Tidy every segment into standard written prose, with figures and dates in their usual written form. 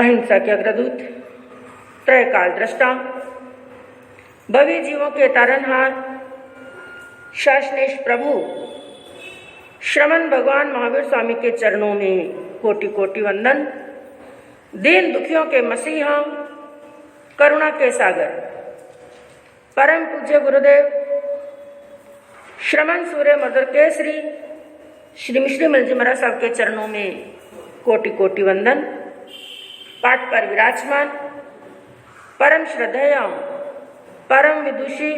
अहिंसा के अग्रदूत, त्रयकाल दृष्टा, भवी जीवों के तारनहार, शासनेश प्रभु श्रमण भगवान महावीर स्वामी के चरणों में कोटि कोटि वंदन। दीन दुखियों के मसीहा, करुणा के सागर, परम पूज्य गुरुदेव श्रमण सूर्य मधुर केसरी श्री मिश्री मिलजी महाराज साहब के चरणों में कोटि कोटि वंदन। पाठ पर विराजमान परम श्रद्धेय, परम विदुषी,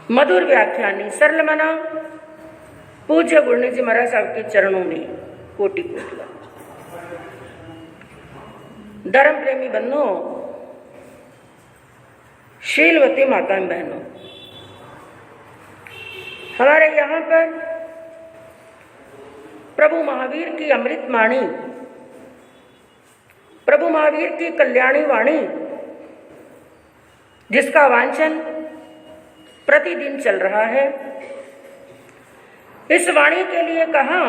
मधुर व्याख्यानी, सरल मना पूज्य गुरुनी जी महाराज साहब के चरणों में कोटि कोटि वंदन। धर्म प्रेमी बंधुओं, शीलवती माताएं बहनों, हमारे यहाँ पर प्रभु महावीर की अमृत वाणी, प्रभु महावीर की कल्याणी वाणी, जिसका वांचन प्रतिदिन चल रहा है, इस वाणी के लिए कहा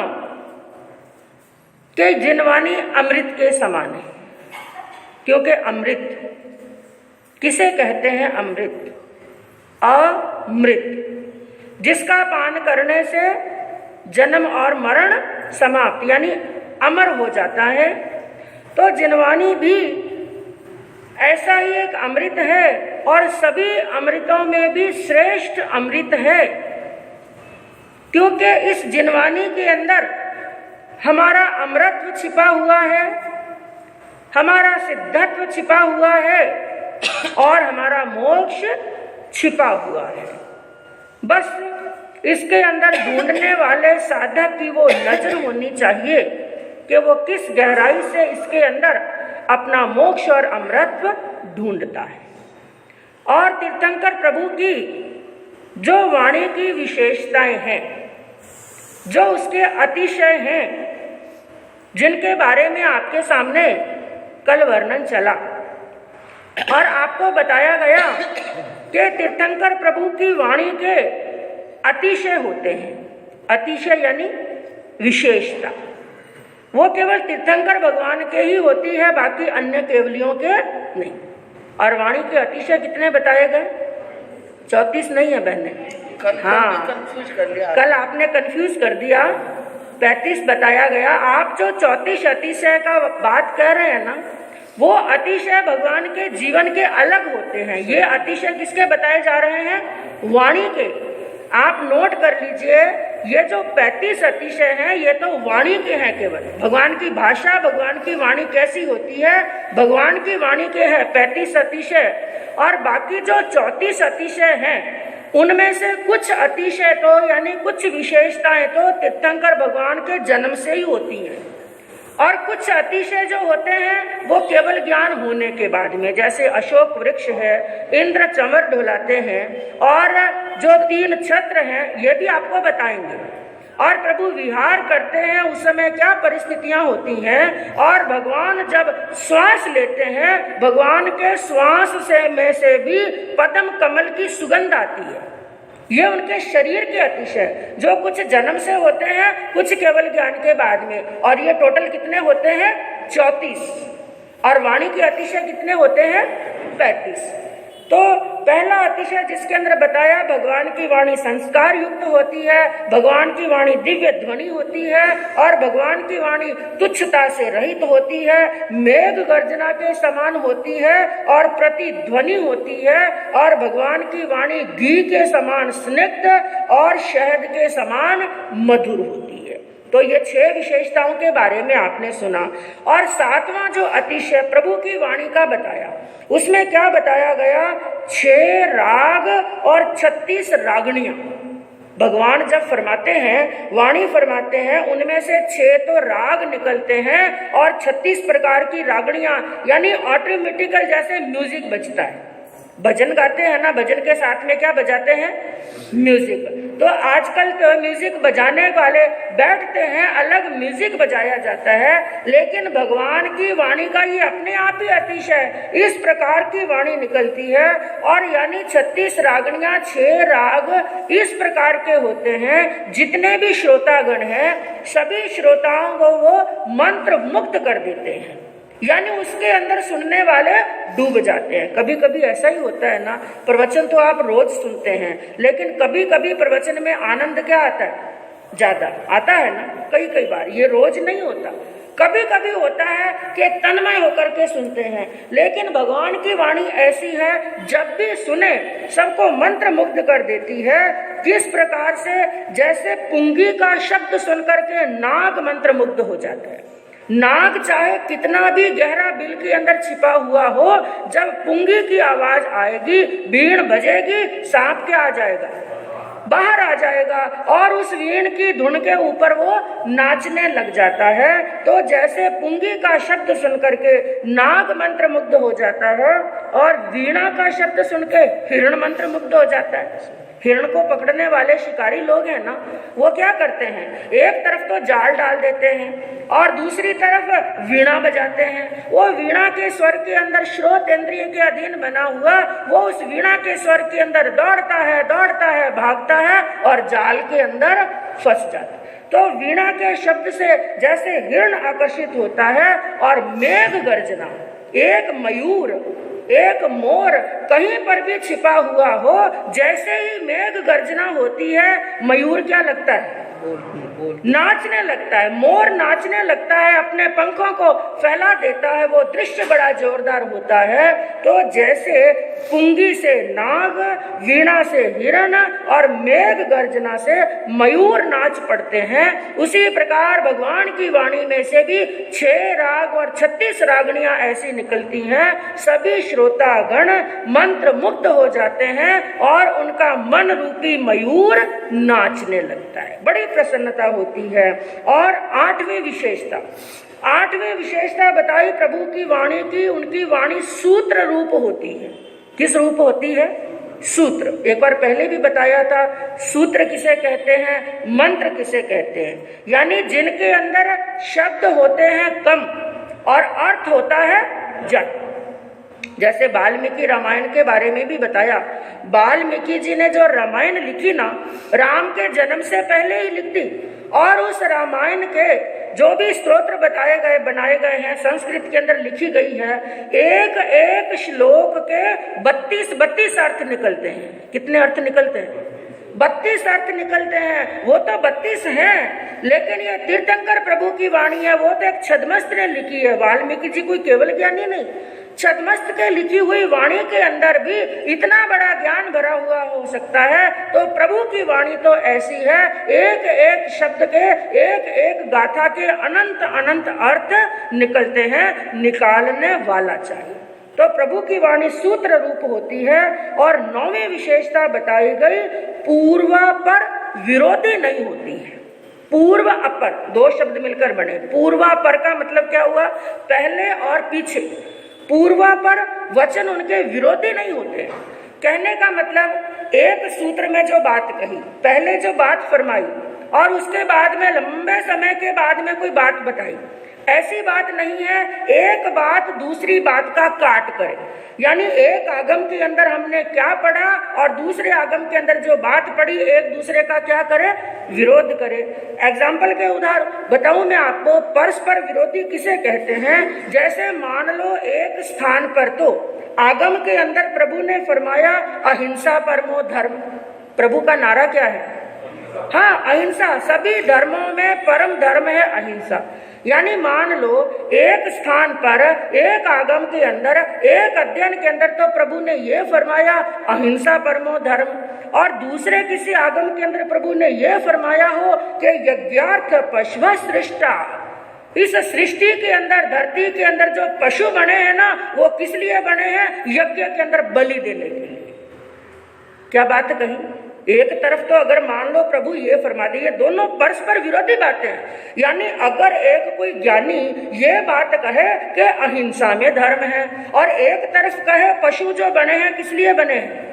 कि जिनवाणी अमृत के समान है, क्योंकि अमृत किसे कहते हैं? अमृत, अमृत, जिसका पान करने से जन्म और मरण समाप्त यानी अमर हो जाता है। तो जिनवाणी भी ऐसा ही एक अमृत है और सभी अमृतों में भी श्रेष्ठ अमृत है, क्योंकि इस जिनवाणी के अंदर हमारा अमरत्व छिपा हुआ है, हमारा सिद्धत्व छिपा हुआ है और हमारा मोक्ष छिपा हुआ है। बस इसके अंदर ढूंढने वाले साधक की वो नजर होनी चाहिए कि वो किस गहराई से इसके अंदर अपना मोक्ष और अमरत्व ढूंढता है। और तीर्थंकर प्रभु की जो वाणी की विशेषताएं हैं, जो उसके अतिशय हैं, जिनके बारे में आपके सामने कल वर्णन चला और आपको बताया गया कि तीर्थंकर प्रभु की वाणी के अतिशय होते हैं। अतिशय यानी विशेषता, वो केवल तीर्थंकर भगवान के ही होती है, बाकी अन्य केवलियों के नहीं। और वाणी के अतिशय कितने बताए गए? 34 नहीं है बहने, हाँ कंफ्यूज कर लिया, कल आपने कंफ्यूज कर दिया, 35 बताया गया। आप जो 34 अतिशय का बात कह रहे हैं ना, वो अतिशय भगवान के जीवन के अलग होते हैं। ये अतिशय किसके बताए जा रहे हैं? वाणी के। आप नोट कर लीजिए, ये जो 35 अतिशय हैं, ये तो वाणी के हैं केवल। भगवान की भाषा, भगवान की वाणी कैसी होती है? भगवान की वाणी के हैं 35 अतिशय, और बाकी जो 34 अतिशय हैं उनमें से कुछ अतिशय तो यानी कुछ विशेषताएं तो तीर्थंकर भगवान के जन्म से ही होती हैं, और कुछ अतिशय जो होते हैं वो केवल ज्ञान होने के बाद में, जैसे अशोक वृक्ष है, इंद्र चमर ढोलाते हैं, और जो 3 छत्र हैं ये भी आपको बताएंगे। और प्रभु विहार करते हैं उस समय क्या परिस्थितियां होती हैं, और भगवान जब श्वास लेते हैं, भगवान के श्वास से में से भी पद्म कमल की सुगंध आती है। ये उनके शरीर के अतिशय, जो कुछ जन्म से होते हैं, कुछ केवल ज्ञान के बाद में, और ये टोटल कितने होते हैं? 34। और वाणी के अतिशय कितने होते हैं? 35। तो पहला अतिशय जिसके अंदर बताया, भगवान की वाणी संस्कार युक्त होती है, भगवान की वाणी दिव्य ध्वनि होती है, और भगवान की वाणी तुच्छता से रहित होती है, मेघ गर्जना के समान होती है और प्रतिध्वनि होती है, और भगवान की वाणी घी के समान स्निग्ध और शहद के समान मधुर होती है। तो ये 6 विशेषताओं के बारे में आपने सुना। और 7वां जो अतिशय प्रभु की वाणी का बताया, उसमें क्या बताया गया? 6 राग और 36 रागणियां। भगवान जब फरमाते हैं, वाणी फरमाते हैं, उनमें से 6 तो राग निकलते हैं और 36 प्रकार की रागणियां, यानी ऑटोमेटिकल जैसे म्यूजिक बजता है। भजन गाते हैं ना, भजन के साथ में क्या बजाते हैं? म्यूजिक। तो आजकल तो म्यूजिक बजाने वाले बैठते हैं, अलग म्यूजिक बजाया जाता है, लेकिन भगवान की वाणी का ये अपने आप ही अतिशय, इस प्रकार की वाणी निकलती है। और यानी 36 रागणियां, 6 राग इस प्रकार के होते हैं, जितने भी श्रोतागण हैं सभी श्रोताओं को वो मंत्र मुक्त कर देते हैं। यानी उसके अंदर सुनने वाले डूब जाते हैं। कभी कभी ऐसा ही होता है ना, प्रवचन तो आप रोज सुनते हैं, लेकिन कभी कभी प्रवचन में आनंद क्या आता है, ज्यादा आता है ना, कई कई बार, ये रोज नहीं होता, कभी कभी होता है कि तन्मय होकर के सुनते हैं। लेकिन भगवान की वाणी ऐसी है, जब भी सुने सबको मंत्र मुग्ध कर देती है। किस प्रकार से, जैसे पुंगी का शब्द सुनकर के नाग मंत्र मुग्ध हो जाता है। नाग चाहे कितना भी गहरा बिल के अंदर छिपा हुआ हो, जब पुंगी की आवाज आएगी, बीण बजेगी, सांप क्या आ जाएगा, बाहर आ जाएगा और उस वीण की धुन के ऊपर वो नाचने लग जाता है। तो जैसे पुंगी का शब्द सुनकर के नाग मंत्र मुग्ध हो जाता है, और वीणा का शब्द सुन के हिरण मंत्र मुग्ध हो जाता है। हिरण को पकड़ने वाले शिकारी लोग हैं ना, वो क्या करते हैं, एक तरफ तो जाल डाल देते हैं और दूसरी तरफ वीणा बजाते हैं। वो वीणा के स्वर के अंदर श्रोत इंद्रिय के अधीन बना हुआ वो उस वीणा के स्वर के अंदर दौड़ता है, भागता है और जाल के अंदर फंस जाता है। तो वीणा के शब्द से जैसे हिरण आकर्षित होता है, और मेघ गर्जना, एक मयूर, एक मोर कहीं पर भी छिपा हुआ हो, जैसे ही मेघ गर्जना होती है, मयूर क्या लगता है, नाचने लगता है, मोर नाचने लगता है, अपने पंखों को फैला देता है, वो दृश्य बड़ा जोरदार होता है। तो जैसे पुंगी से नाग, वीणा से हिरण और मेघ गर्जना से मयूर नाच पड़ते हैं, उसी प्रकार भगवान की वाणी में से भी 6 राग और 36 रागनियां ऐसी निकलती हैं। सभी श्रोतागण मंत्र मुग्ध हो जाते हैं और उनका मन रूपी मयूर नाचने लगता है, बड़ी प्रसन्नता होती है। और 8वीं विशेषता बताई प्रभु की वाणी की, उनकी वाणी सूत्र रूप होती है। किस रूप होती है, सूत्र। एक बार पहले भी बताया था, सूत्र किसे कहते हैं, मंत्र किसे कहते हैं, यानी जिनके अंदर शब्द होते हैं कम और अर्थ होता है ज्यादा। जैसे वाल्मीकि रामायण के बारे में भी बताया, वाल्मीकि जी ने जो रामायण लिखी ना, राम के जन्म से पहले ही लिख दी, और उस रामायण के जो भी स्तोत्र बनाए गए हैं, संस्कृत के अंदर लिखी गई है, एक एक श्लोक के 32 अर्थ निकलते हैं। कितने अर्थ निकलते हैं, 32 अर्थ निकलते हैं। वो तो 32 हैं, लेकिन ये तीर्थंकर प्रभु की वाणी है, वो तो एक छद्मस्त ने लिखी है। वाल्मीकि जी कोई केवल ज्ञानी नहीं, छद्मस्त के लिखी हुई वाणी के अंदर भी इतना बड़ा ज्ञान भरा हुआ हो सकता है। तो प्रभु की वाणी तो ऐसी है, एक एक शब्द के, एक एक गाथा के अनंत अनंत अर्थ निकलते हैं, निकालने वाला चाहिए। तो प्रभु की वाणी सूत्र रूप होती है। और 9वीं विशेषता बताई गई, पूर्वापर विरोधी नहीं होती है। पूर्व अपर 2 शब्द मिलकर बने। पूर्वापर का मतलब क्या हुआ, पहले और पीछे। पूर्वापर वचन उनके विरोधी नहीं होते। कहने का मतलब, एक सूत्र में जो बात कही, पहले जो बात फरमाई और उसके बाद में लंबे समय के बाद में कोई बात बताई, ऐसी बात नहीं है एक बात दूसरी बात का काट करे। यानी एक आगम के अंदर हमने क्या पढ़ा और दूसरे आगम के अंदर जो बात पढ़ी, एक दूसरे का क्या करे, विरोध करे। एग्जाम्पल के उदाहरण बताऊं मैं आपको, परस्पर विरोधी किसे कहते हैं। जैसे मान लो एक स्थान पर तो आगम के अंदर प्रभु ने फरमाया अहिंसा परमो धर्म। प्रभु का नारा क्या है, हाँ अहिंसा। सभी धर्मों में परम धर्म है अहिंसा। यानी मान लो एक स्थान पर, एक आगम के अंदर, एक अध्ययन के अंदर तो प्रभु ने ये फरमाया अहिंसा परमो धर्म, और दूसरे किसी आगम के अंदर प्रभु ने ये फरमाया हो कि यज्ञार्थ पशु सृष्टा। इस सृष्टि के अंदर, धरती के अंदर जो पशु बने हैं ना, वो किस लिए बने हैं, यज्ञ के अंदर बलि देने के लिए। क्या बात कही, एक तरफ तो अगर मान लो प्रभु ये फरमा दिए, दोनों परस्पर विरोधी बातें हैं। यानी अगर एक कोई ज्ञानी ये बात कहे कि अहिंसा में धर्म है, और एक तरफ कहे पशु जो बने हैं किस लिए बने हैं,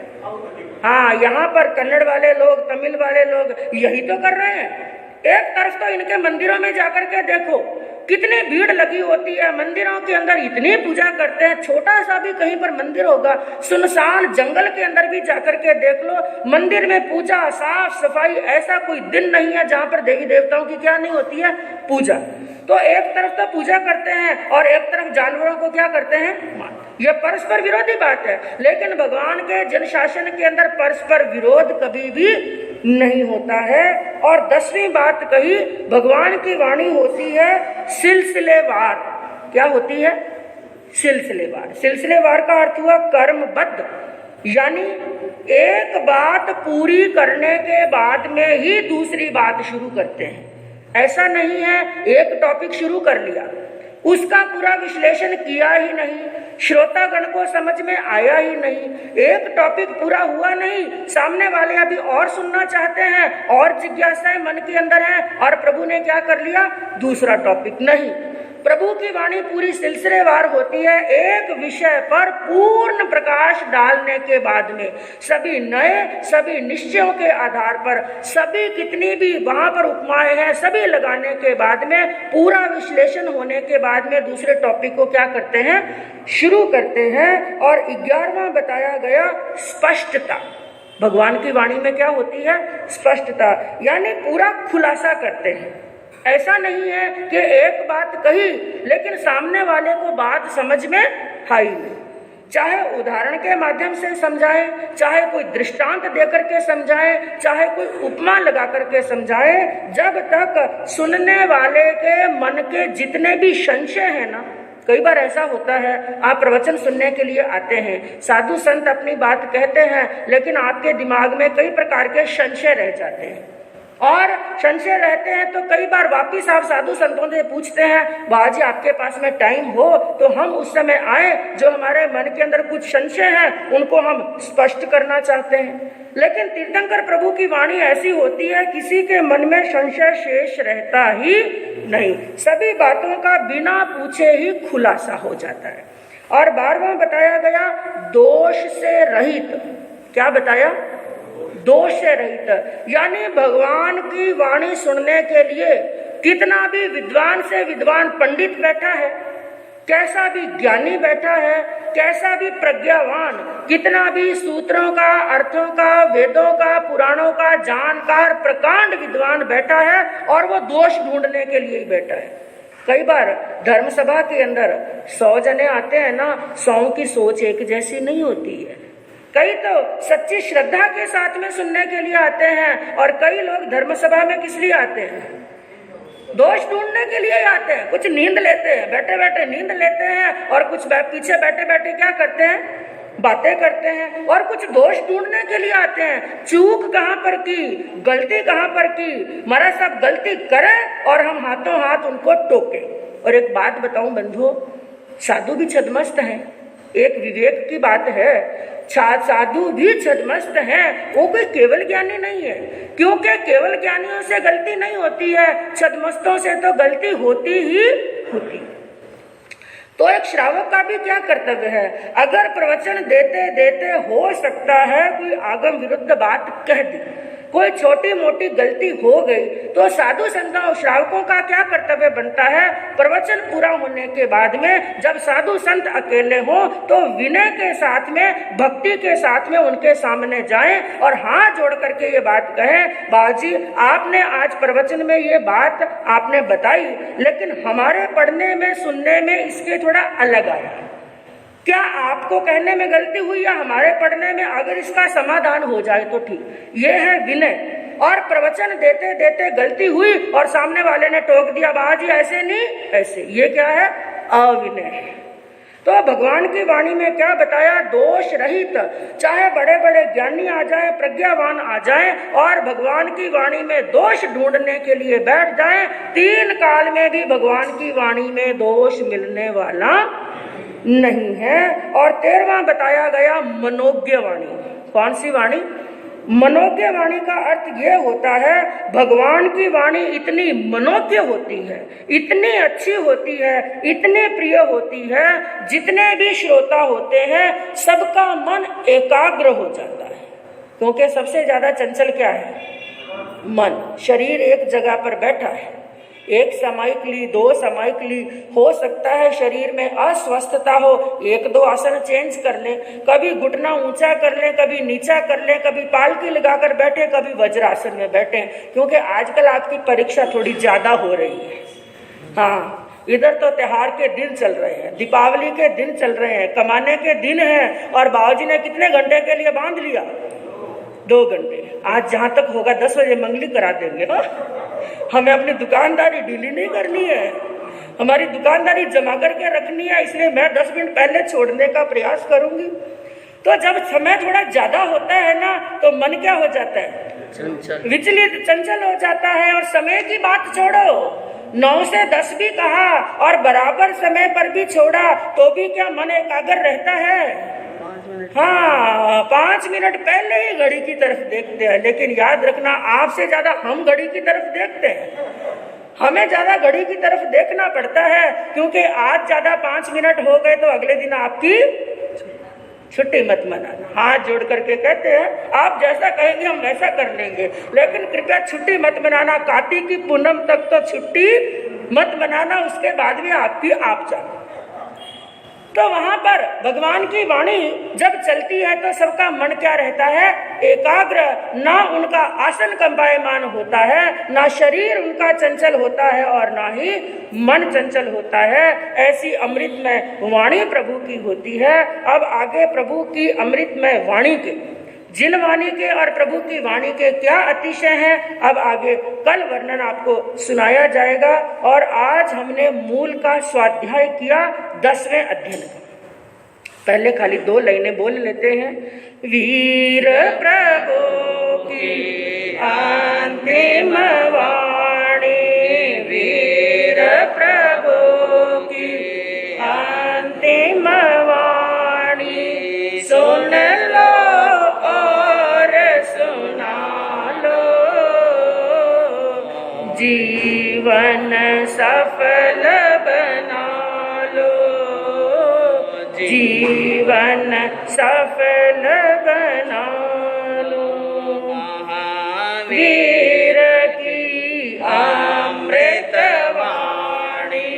हाँ यहाँ पर कन्नड़ वाले लोग, तमिल वाले लोग यही तो कर रहे हैं। एक तरफ तो इनके मंदिरों में जाकर के देखो, कितनी भीड़ लगी होती है मंदिरों के अंदर, इतनी पूजा करते हैं। छोटा सा भी कहीं पर मंदिर होगा, सुनसान जंगल के अंदर भी जाकर के देख लो, मंदिर में पूजा, साफ सफाई, ऐसा कोई दिन नहीं है जहां पर देवी देवताओं की क्या नहीं होती है, पूजा। तो एक तरफ तो पूजा करते हैं और एक तरफ जानवरों को क्या करते हैं, यह परस्पर विरोधी बात है। लेकिन भगवान के जन शासन के अंदर परस्पर विरोध कभी भी नहीं होता है। और 10वीं बात कही, भगवान की वाणी होती है सिलसिलेवार। क्या होती है, सिलसिलेवार। सिलसिलेवार का अर्थ हुआ कर्मबद्ध, यानी एक बात पूरी करने के बाद में ही दूसरी बात शुरू करते हैं। ऐसा नहीं है एक टॉपिक शुरू कर लिया, उसका पूरा विश्लेषण किया ही नहीं, श्रोतागण को समझ में आया ही नहीं, एक टॉपिक पूरा हुआ नहीं, सामने वाले अभी और सुनना चाहते हैं और जिज्ञासाएं मन के अंदर है, और प्रभु ने क्या कर लिया, दूसरा टॉपिक। नहीं, प्रभु की वाणी पूरी सिलसिलेवार होती है। एक विषय पर पूर्ण प्रकाश डालने के बाद में सभी नए, सभी निश्चयों के आधार पर, सभी कितनी भी वहां पर उपमाएं हैं सभी लगाने के बाद में, पूरा विश्लेषण होने के बाद में दूसरे टॉपिक को क्या करते हैं, शुरू करते हैं। और 11वां बताया गया स्पष्टता। भगवान की वाणी में क्या होती है, स्पष्टता, यानी पूरा खुलासा करते हैं। ऐसा नहीं है कि एक बात कही लेकिन सामने वाले को बात समझ में आई नहीं। चाहे उदाहरण के माध्यम से समझाए, चाहे कोई दृष्टांत देकर के समझाए, चाहे कोई उपमा लगा करके समझाए, जब तक सुनने वाले के मन के जितने भी संशय है ना, कई बार ऐसा होता है, आप प्रवचन सुनने के लिए आते हैं, साधु संत अपनी बात कहते हैं, लेकिन आपके दिमाग में कई प्रकार के संशय रह जाते हैं, और संशय रहते हैं तो कई बार वापिस आप साधु संतों से पूछते हैं, बाजी आपके पास में टाइम हो तो हम उस समय आए, जो हमारे मन के अंदर कुछ संशय हैं उनको हम स्पष्ट करना चाहते हैं। लेकिन तीर्थंकर प्रभु की वाणी ऐसी होती है, किसी के मन में संशय शेष रहता ही नहीं, सभी बातों का बिना पूछे ही खुलासा हो जाता है। और 12वां बताया गया दोष से रहित। क्या बताया, दोष से रहित, यानी भगवान की वाणी सुनने के लिए कितना भी विद्वान से विद्वान पंडित बैठा है, कैसा भी ज्ञानी बैठा है, कैसा भी प्रज्ञावान, कितना भी सूत्रों का, अर्थों का, वेदों का, पुराणों का जानकार प्रकांड विद्वान बैठा है, और वो दोष ढूंढने के लिए ही बैठा है। कई बार धर्म सभा के अंदर 100 जने आते हैं ना, 100 की सोच एक जैसी नहीं होती है। कई तो सच्ची श्रद्धा के साथ में सुनने के लिए आते हैं, और कई लोग धर्म सभा में किस लिए आते हैं, दोष ढूंढने के लिए आते हैं। कुछ नींद लेते हैं, बैठे बैठे नींद लेते हैं, और कुछ पीछे बैठे बैठे क्या करते हैं, बातें करते हैं, और कुछ दोष ढूंढने के लिए आते हैं। चूक कहाँ पर की, गलती कहाँ पर की, महाराज साहब गलती करें और हम हाथों हाथ उनको टोके। और एक बात बताऊं बंधुओं, साधु भी छदमस्त हैं, एक विवेक की बात है, साधु भी छदमस्त हैं, वो कोई केवल ज्ञानी नहीं है, क्योंकि केवल ज्ञानियों से गलती नहीं होती है, छदमस्तों से तो गलती होती ही होती। तो एक श्रावक का भी क्या कर्तव्य है, अगर प्रवचन देते देते हो सकता है कोई आगम विरुद्ध बात कह दी, कोई छोटी मोटी गलती हो गई, तो साधु संतों और श्रावकों का क्या कर्तव्य बनता है, प्रवचन पूरा होने के बाद में जब साधु संत अकेले हो तो विनय के साथ में, भक्ति के साथ में उनके सामने जाएं और हाथ जोड़ करके ये बात कहें, बाजी आपने आज प्रवचन में ये बात आपने बताई, लेकिन हमारे पढ़ने में, सुनने में इसके थोड़ा अलग आया, क्या आपको कहने में गलती हुई या हमारे पढ़ने में, अगर इसका समाधान हो जाए तो ठीक। ये है विनय। और प्रवचन देते देते गलती हुई और सामने वाले ने टोक दिया, बाजी ऐसे नहीं ऐसे, ये क्या है, अविनय। तो भगवान की वाणी में क्या बताया, दोष रहित, चाहे बड़े बड़े ज्ञानी आ जाए, प्रज्ञावान आ जाए और भगवान की वाणी में दोष ढूंढने के लिए बैठ जाए, 3 काल में भी भगवान की वाणी में दोष मिलने वाला नहीं है। और 13वां बताया गया मनोज्ञ वाणी। कौन सी वाणी, मनोज्ञ वाणी का अर्थ ये होता है, भगवान की वाणी इतनी मनोज्ञ होती है, इतनी अच्छी होती है, इतनी प्रिय होती है, जितने भी श्रोता होते हैं सबका मन एकाग्र हो जाता है। क्योंकि सबसे ज्यादा चंचल क्या है, मन। शरीर एक जगह पर बैठा है, एक सामयिक ली, 2 सामयिक ली, हो सकता है शरीर में अस्वस्थता हो, 1-2 आसन चेंज कर लें, कभी घुटना ऊंचा कर लें, कभी नीचा कर लें, कभी पालकी लगाकर बैठे, कभी वज्रासन में बैठे, क्योंकि आजकल आपकी परीक्षा थोड़ी ज्यादा हो रही है। हाँ, इधर तो त्योहार के दिन चल रहे हैं, दीपावली के दिन चल रहे हैं, कमाने के दिन हैं, और बाबूजी ने कितने घंटे के लिए बांध लिया? 2 घंटे। आज जहां तक होगा 10 बजे मंगली करा देंगे। हमें अपनी दुकानदारी ढीली नहीं करनी है, हमारी दुकानदारी जमा करके रखनी है, इसलिए मैं 10 मिनट पहले छोड़ने का प्रयास करूंगी। तो जब समय थोड़ा ज्यादा होता है ना, तो मन क्या हो जाता है? विचलित, चंचल हो जाता है। और समय की बात छोड़ो, 9 से 10 भी कहा और बराबर समय पर भी छोड़ा तो भी क्या मन एकाग्र रहता है? 5 मिनट पहले ही घड़ी की तरफ देखते हैं, लेकिन याद रखना आपसे ज्यादा हम घड़ी की तरफ देखते हैं। हमें ज्यादा घड़ी की तरफ देखना पड़ता है, क्योंकि आज ज्यादा 5 मिनट हो गए तो अगले दिन आपकी छुट्टी मत मनाना। हाथ जोड़ करके कहते हैं आप जैसा कहेंगे हम वैसा कर लेंगे, लेकिन कृपया छुट्टी मत मनाना। कार्तिक की पूनम तक तो छुट्टी मत मनाना, उसके बाद में आपकी आप जाओ। तो वहां पर भगवान की वाणी जब चलती है तो सबका मन क्या रहता है? एकाग्र। ना उनका आसन कंपायमान होता है, ना शरीर उनका चंचल होता है, और ना ही मन चंचल होता है। ऐसी अमृतमय वाणी प्रभु की होती है। अब आगे प्रभु की अमृतमय वाणी के, जिन वाणी के और प्रभु की वाणी के क्या अतिशय हैं, अब आगे कल वर्णन आपको सुनाया जाएगा। और आज हमने मूल का स्वाध्याय किया 10वें अध्ययन का। पहले खाली 2 लाइनें बोल लेते हैं। वीर प्रभु की अंतिम वाणी, वीर प्रभु की अंतिम वाणी, सुन लो और सुना लो, जीवन सफल बना लो, जीवन सफल बना लो। वीर की अमृत वाणी,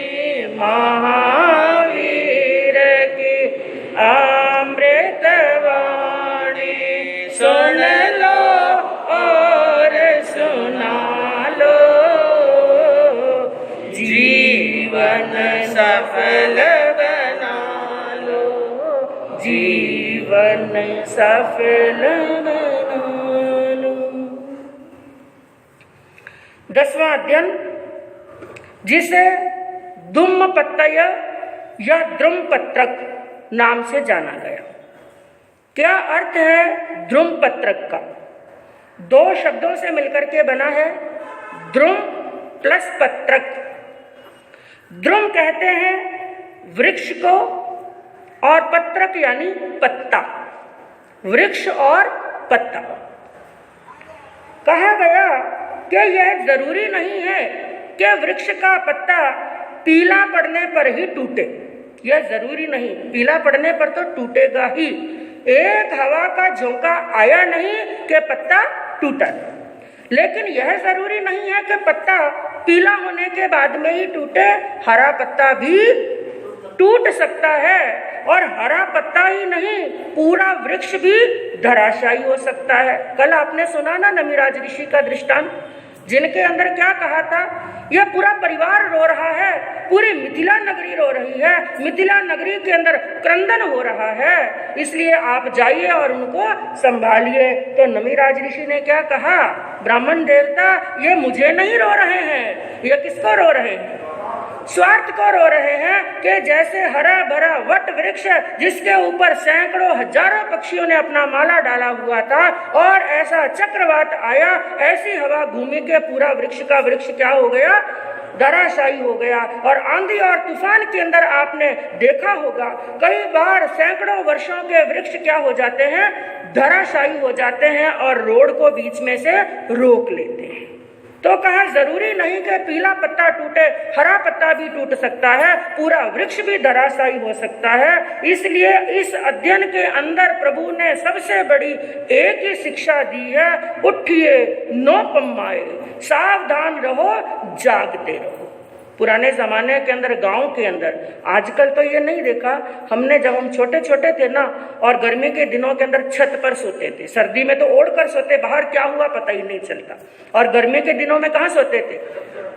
महावीर की अमृत वाणी, सुन लो और सुना लो, जीवन सफल बना लो, जीवन सफल बना लो। 10वां अध्ययन, जिसे धूमपत्तय या द्रुमपत्रक नाम से जाना गया। क्या अर्थ है द्रुमपत्रक का? 2 शब्दों से मिलकर के बना है, द्रुम प्लस पत्रक। द्रुम कहते हैं वृक्ष को, और पत्रक यानी पत्ता, वृक्ष और पत्ता। कहा गया कि यह जरूरी नहीं है कि वृक्ष का पत्ता पीला पड़ने पर ही टूटे, यह जरूरी नहीं, पीला पड़ने पर तो टूटेगा ही। एक हवा का झोंका आया नहीं कि पत्ता टूटा, लेकिन यह जरूरी नहीं है कि पत्ता पीला होने के बाद में ही टूटे, हरा पत्ता भी टूट सकता है। और हरा पत्ता ही नहीं, पूरा वृक्ष भी धराशायी हो सकता है। कल आपने सुना ना नमिराज ऋषि का दृष्टांत, जिनके अंदर क्या कहा था? यह पूरा परिवार रो रहा है, पूरी मिथिला नगरी रो रही है, मिथिला नगरी के अंदर क्रंदन हो रहा है, इसलिए आप जाइए और उनको संभालिए। तो नमिराज ऋषि ने क्या कहा? ब्राह्मण देवता, ये मुझे नहीं रो रहे हैं, ये किसको रो रहे हैं? स्वार्थ को रो रहे हैं कि जैसे हरा भरा वट वृक्ष जिसके ऊपर सैकड़ों हजारों पक्षियों ने अपना माला डाला हुआ था, और ऐसा चक्रवात आया, ऐसी हवा घूमी के पूरा वृक्ष का वृक्ष क्या हो गया? धराशायी हो गया। और आंधी और तूफान के अंदर आपने देखा होगा कई बार सैकड़ों वर्षों के वृक्ष क्या हो जाते हैं? धराशायी हो जाते हैं और रोड को बीच में से रोक लेते हैं। तो कहा जरूरी नहीं कि पीला पत्ता टूटे, हरा पत्ता भी टूट सकता है, पूरा वृक्ष भी धराशायी हो सकता है। इसलिए इस अध्ययन के अंदर प्रभु ने सबसे बड़ी एक ही शिक्षा दी है, उठिए नो पम्माए, सावधान रहो, जागते रहो। पुराने जमाने के अंदर, गांव के अंदर, आजकल तो ये नहीं देखा हमने, जब हम छोटे छोटे थे ना और गर्मी के दिनों के अंदर छत पर सोते थे, सर्दी में तो ओढ़ कर सोते, बाहर क्या हुआ पता ही नहीं चलता, और गर्मी के दिनों में कहाँ सोते थे?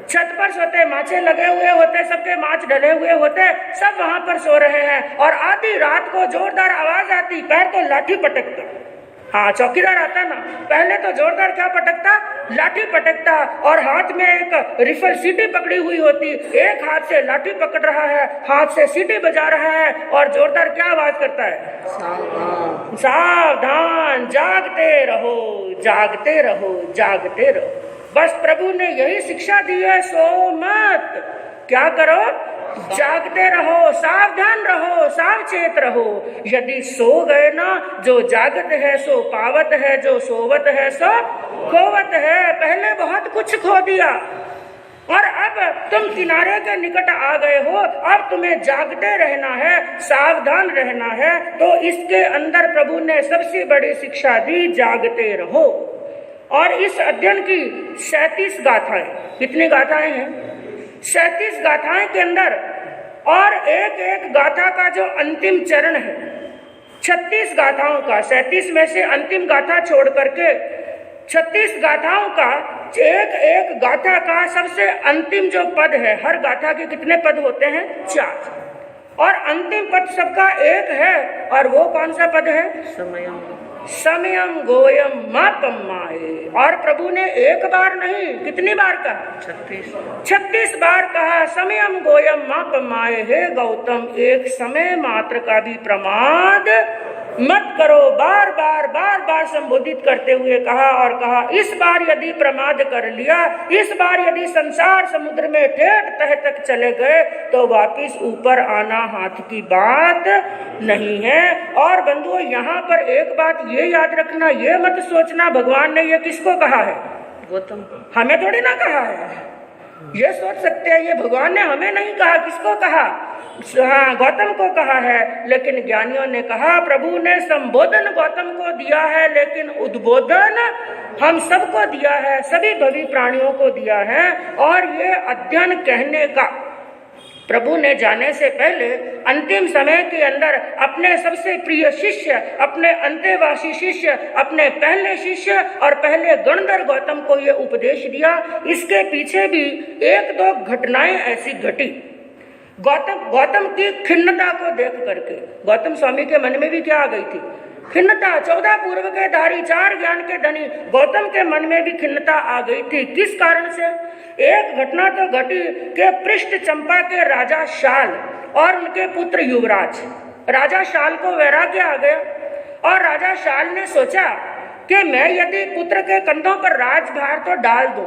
छत पर सोते, माचे लगे हुए होते, सबके माच डले हुए होते, सब वहां पर सो रहे हैं, और आधी रात को जोरदार आवाज आती, पैर तो लाठी पटकता। हाँ, चौकीदार आता ना, पहले तो जोरदार क्या पटकता? लाठी पटकता, और हाथ में एक रिफल सीटी पकड़ी हुई होती, एक हाथ से लाठी पकड़ रहा है, हाथ से सीटी बजा रहा है, और जोरदार क्या आवाज करता है? सावधान, सावधान, जागते रहो, जागते रहो, जागते रहो। बस प्रभु ने यही शिक्षा दी है, सो मत, क्या करो? जागते रहो, सावधान रहो, सावचेत रहो। यदि सो गए ना, जो जागत है सो पावत है, जो सोवत है सो खोवत है। पहले बहुत कुछ खो दिया और अब तुम किनारे के निकट आ गए हो, अब तुम्हें जागते रहना है, सावधान रहना है। तो इसके अंदर प्रभु ने सबसे बड़ी शिक्षा दी, जागते रहो। और इस अध्ययन की 37 गाथाएं, कितनी गाथाएं हैं? 37 गाथाएं के अंदर, और एक एक गाथा का जो अंतिम चरण है, 36 गाथाओं का, 37 में से अंतिम गाथा छोड़ करके 36 गाथाओं का एक एक गाथा का सबसे अंतिम जो पद है, हर गाथा के कितने पद होते हैं? 4, और अंतिम पद सबका एक है, और वो कौन सा पद है? समयम, समयम गोयम मापम्माए। और प्रभु ने एक बार नहीं, कितनी बार कहा? 36 बार कहा, समयम गोयम मापम्माए। हे गौतम, एक समय मात्र का भी प्रमाद मत करो। बार बार बार बार संबोधित करते हुए कहा, और कहा इस बार यदि प्रमाद कर लिया, इस बार यदि संसार समुद्र में ठेठ तह तक चले गए, तो वापिस ऊपर आना हाथ की बात नहीं है। और बंधुओं, यहाँ पर एक बात ये याद रखना, ये मत सोचना भगवान ने ये किसको कहा है? गौतम, हमें थोड़ी ना कहा है। ये सोच सकते हैं ये भगवान ने हमें नहीं कहा, किसको कहा? हाँ, गौतम को कहा है। लेकिन ज्ञानियों ने कहा प्रभु ने संबोधन गौतम को दिया है, लेकिन उद्बोधन हम सबको दिया है, सभी भवी प्राणियों को दिया है। और ये अध्ययन कहने का प्रभु ने जाने से पहले अंतिम समय के अंदर अपने सबसे प्रिय शिष्य, अपने अंतेवासी शिष्य, अपने पहले शिष्य और पहले गणधर गौतम को ये उपदेश दिया। इसके पीछे भी एक दो घटनाएं ऐसी घटी। गौतम की खिन्नता को देख करके गौतम स्वामी के मन में भी क्या आ गई थी? खिन्नता। 14 पूर्व के धारी, 4 ज्ञान के धनी गौतम के मन में भी खिन्नता आ गई थी। किस कारण से? एक घटना तो घटी कि पृष्ठ चंपा के राजा शाल और उनके पुत्र युवराज, राजा शाल को वैराग्य आ गया, और राजा शाल ने सोचा कि मैं यदि पुत्र के कंधों पर राजभार तो डाल दूं,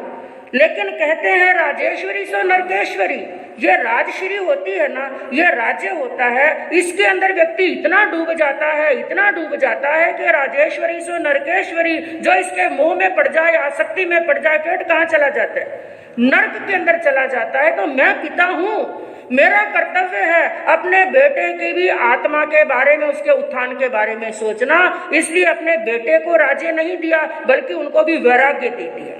लेकिन कहते हैं राजेश्वरी सो नरकेश्वरी, ये राजश्री होती है ना, ये राज्य होता है, इसके अंदर व्यक्ति इतना डूब जाता है, इतना डूब जाता है कि राजेश्वरी सो नरकेश्वरी जो इसके मुंह में पड़ जाए, आसक्ति में पड़ जाए, पेट कहाँ चला जाता है? नर्क के अंदर चला जाता है। तो मैं पिता हूँ, मेरा कर्तव्य है अपने बेटे की भी आत्मा के बारे में, उसके उत्थान के बारे में सोचना। इसलिए अपने बेटे को राज्य नहीं दिया, बल्कि उनको भी वैराग्य दे दिया।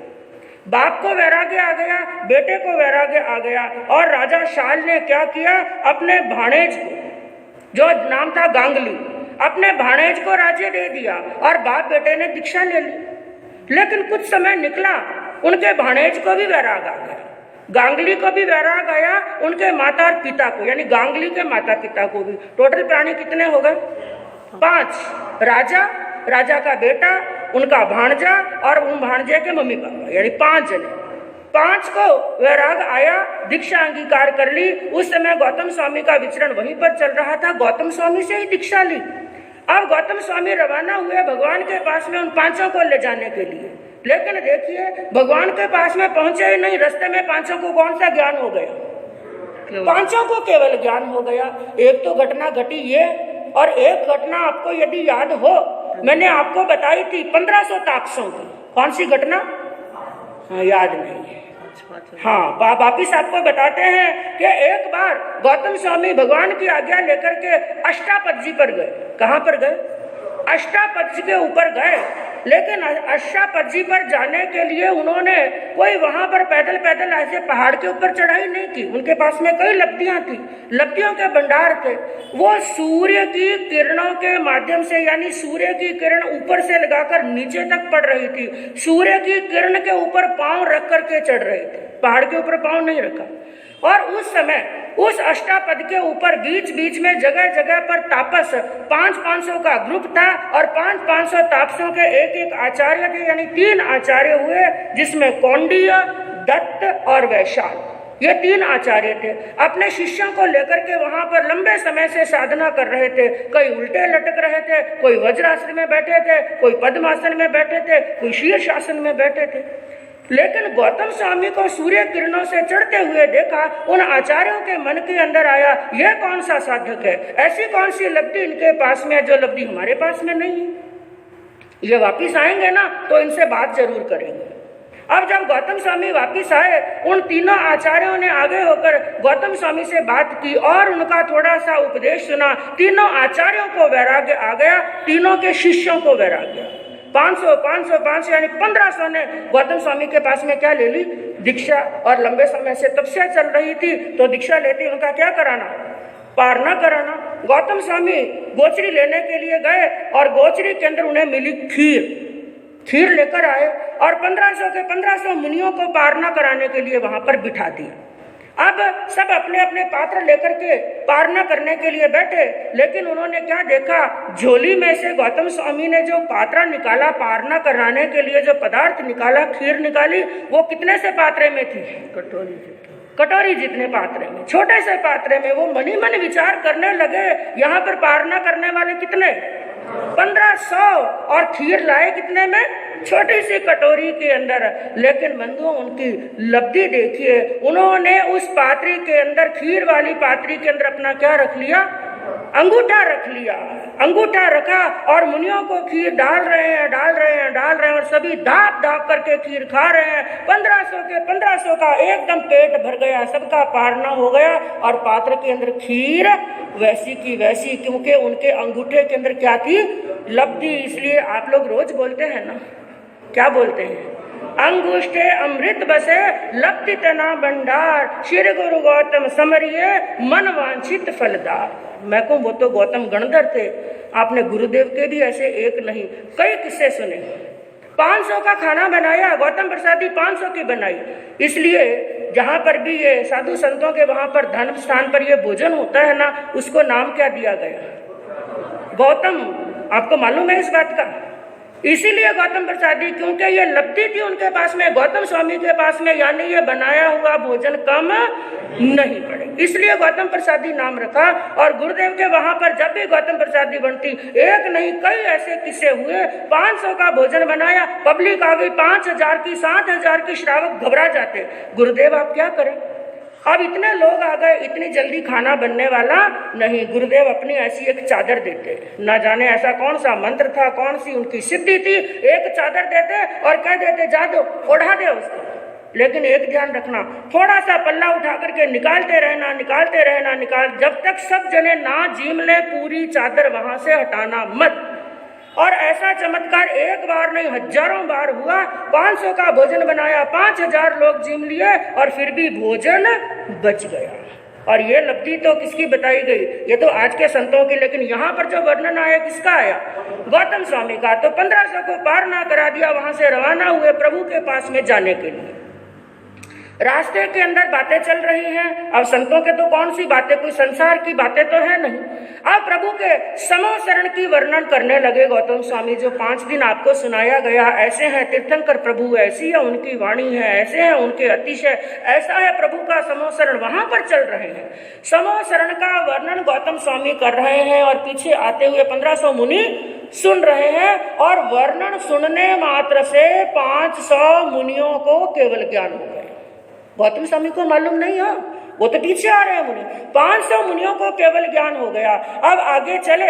बाप को वैराग्य आ गया, बेटे को वैराग्य आ गया। और राजा शाल ने क्या किया? अपने भाणेज को, जो नाम था गांगली, अपने भाणेज को राज्य दे दिया, और बाप बेटे ने दीक्षा ले ली। लेकिन कुछ समय निकला, उनके भाणेज को भी वैराग आ गया, गांगली को भी वैराग आया, उनके माता और पिता को, यानी गांगली के माता पिता को भी। टोटल प्राणी कितने हो गए? 5। राजा का बेटा, उनका भांजा और उन भांजे के मम्मी पापा, यानी 5 जने। 5 को वैराग आया, दीक्षा अंगीकार कर ली। उस समय गौतम स्वामी का विचरण वहीं पर चल रहा था, गौतम स्वामी से ही दीक्षा ली। अब गौतम स्वामी रवाना हुए भगवान के पास में उन 5 को ले जाने के लिए। लेकिन देखिए, भगवान के पास में पहुंचे ही नहीं, रास्ते में 5 को कौन सा ज्ञान हो गया? 5 को केवल ज्ञान हो गया। एक तो घटना घटी ये, और एक घटना आपको यदि याद हो, मैंने आपको बताई थी 1500 तापसों की। कौन सी घटना? हाँ, याद नहीं है। हाँ, वापिस आपको बताते हैं कि एक बार गौतम स्वामी भगवान की आज्ञा लेकर के अष्टापद जी पर गए। कहाँ पर गए? अष्टापद के ऊपर गए, लेकिन अष्टापद पर जाने के लिए उन्होंने कोई वहां पर पैदल पैदल ऐसे पहाड़ के ऊपर चढ़ाई नहीं की। उनके पास में कई लब्धियां थी, लब्धियों के भंडार थे। वो सूर्य की किरणों के माध्यम से, यानी सूर्य की किरण ऊपर से लगाकर नीचे तक पड़ रही थी, सूर्य की किरण के ऊपर पांव रख करके चढ़ रहे थे, पहाड़ के ऊपर पांव नहीं रखा। और उस समय उस अष्टापद के ऊपर बीच बीच में जगह जगह पर तापस 500 का ग्रुप था और 500 तापसों के एक एक आचार्य थे, यानी 3 आचार्य हुए, जिसमें कौंडिय, दत्त और वैशाल, ये 3 आचार्य थे। अपने शिष्यों को लेकर के वहां पर लंबे समय से साधना कर रहे थे। कोई उल्टे लटक रहे थे, कोई वज्रासन में बैठे थे, कोई पद्मासन में बैठे थे, कोई शीर्षासन में बैठे थे। लेकिन गौतम स्वामी को सूर्य किरणों से चढ़ते हुए देखा। उन आचार्यों के मन के अंदर आया, यह कौन सा साधक है, ऐसी कौन सी लब्धि इनके पास में है जो लब्धि हमारे पास में नहीं है। ये वापिस आएंगे ना तो इनसे बात जरूर करेंगे। अब जब गौतम स्वामी वापिस आए, उन तीनों आचार्यों ने आगे होकर गौतम स्वामी से बात की और उनका थोड़ा सा उपदेश सुना। तीनों आचार्यों को वैराग्य आ गया, तीनों के शिष्यों को वैराग्य। 500 यानी 1500 ने गौतम स्वामी के पास में क्या ले ली, दीक्षा। और लंबे समय से तपस्या चल रही थी तो दीक्षा लेती उनका क्या कराना, पारना कराना। गौतम स्वामी गोचरी लेने के लिए गए और गोचरी के अंदर उन्हें मिली खीर लेकर आए और 1500 के 1500 मुनियों को पारना कराने के लिए वहां पर बिठा दिया। अब सब अपने अपने पात्र लेकर के पारना करने के लिए बैठे, लेकिन उन्होंने क्या देखा, झोली में से गौतम स्वामी ने जो पात्रा निकाला, पारना कराने के लिए जो पदार्थ निकाला, खीर निकाली, वो कितने से पात्रे में थी, कटोरी जितने पात्रे में, छोटे से पात्रे में। वो मनी मन विचार करने लगे, यहाँ पर पारना करने वाले कितने, 1500, और खीर लाए कितने में, छोटी सी कटोरी के अंदर। लेकिन बंधुओं, उनकी लब्धि देखिए, उन्होंने उस पात्री के अंदर, खीर वाली पात्री के अंदर अपना क्या रख लिया, अंगूठा रख लिया। अंगूठा रखा और मुनियों को खीर डाल रहे हैं और सभी दाप दाप करके खीर खा रहे हैं। 1500 के 1500 का एकदम पेट भर गया, सबका पारना हो गया और पात्र के अंदर खीर वैसी की वैसी, क्योंकि उनके अंगूठे के अंदर क्या थी, लब्धि। इसलिए आप लोग रोज बोलते हैं ना, क्या बोलते हैं, अंगुष्ठे अमृत बसे लब्धि तना भंडार, श्री गुरु गौतम समरिये मन वांछित फलदार। मैं कहूँ वो तो गौतम गणधर थे, आपने गुरुदेव के भी ऐसे एक नहीं कई किस्से सुने। 500 का खाना बनाया, गौतम प्रसादी 500 की बनाई। इसलिए जहाँ पर भी ये साधु संतों के वहां पर धर्म स्थान पर ये भोजन होता है ना, उसको नाम क्या दिया गया, गौतम। आपको मालूम है इस बात का? इसीलिए गौतम प्रसादी, क्योंकि ये लब्धि थी उनके पास में, गौतम स्वामी के पास में, यानी ये बनाया हुआ भोजन कम नहीं पड़े, इसलिए गौतम प्रसादी नाम रखा। और गुरुदेव के वहां पर जब भी गौतम प्रसादी बनती, एक नहीं कई ऐसे किस्से हुए। 500 का भोजन बनाया, पब्लिक आ गई 5000 की, 7000 की, श्रावक घबरा जाते, गुरुदेव आप क्या करें, अब इतने लोग आ गए, इतनी जल्दी खाना बनने वाला नहीं। गुरुदेव अपनी ऐसी एक चादर देते, ना जाने ऐसा कौन सा मंत्र था, कौन सी उनकी सिद्धि थी, एक चादर देते और कह देते जा दो, ओढ़ा दे उसको। लेकिन एक ध्यान रखना, थोड़ा सा पल्ला उठा करके निकालते रहना, जब तक सब जने ना जीम ले, पूरी चादर वहां से हटाना मत। और ऐसा चमत्कार एक बार नहीं, हजारों बार हुआ। 500 का भोजन बनाया, 5000 लोग जीम लिए और फिर भी भोजन बच गया। और ये लब्धि तो किसकी बताई गई, ये तो आज के संतों की। लेकिन यहाँ पर जो वर्णन आया, किसका आया, गौतम स्वामी का। तो 1500 को पार ना करा दिया, वहां से रवाना हुए प्रभु के पास में जाने के लिए। रास्ते के अंदर बातें चल रही हैं। अब संतों के तो कौन सी बातें, कोई संसार की बातें तो है नहीं। अब प्रभु के समोसरण की वर्णन करने लगे गौतम स्वामी, जो 5 दिन आपको सुनाया गया। ऐसे हैं तीर्थंकर प्रभु, ऐसी है उनकी वाणी है, ऐसे हैं उनके अतिशय, ऐसा है प्रभु का समोसरण। वहां पर चल रहे हैं, समोसरण का वर्णन गौतम स्वामी कर रहे हैं और पीछे आते हुए 1500 मुनि सुन रहे हैं। और वर्णन सुनने मात्र से 500 मुनियों को केवल ज्ञान हो गया। गौतम स्वामी को मालूम नहीं हो, वो तो पीछे आ रहे हैं मुनि। 500 मुनियों को केवल ज्ञान हो गया। अब आगे चले,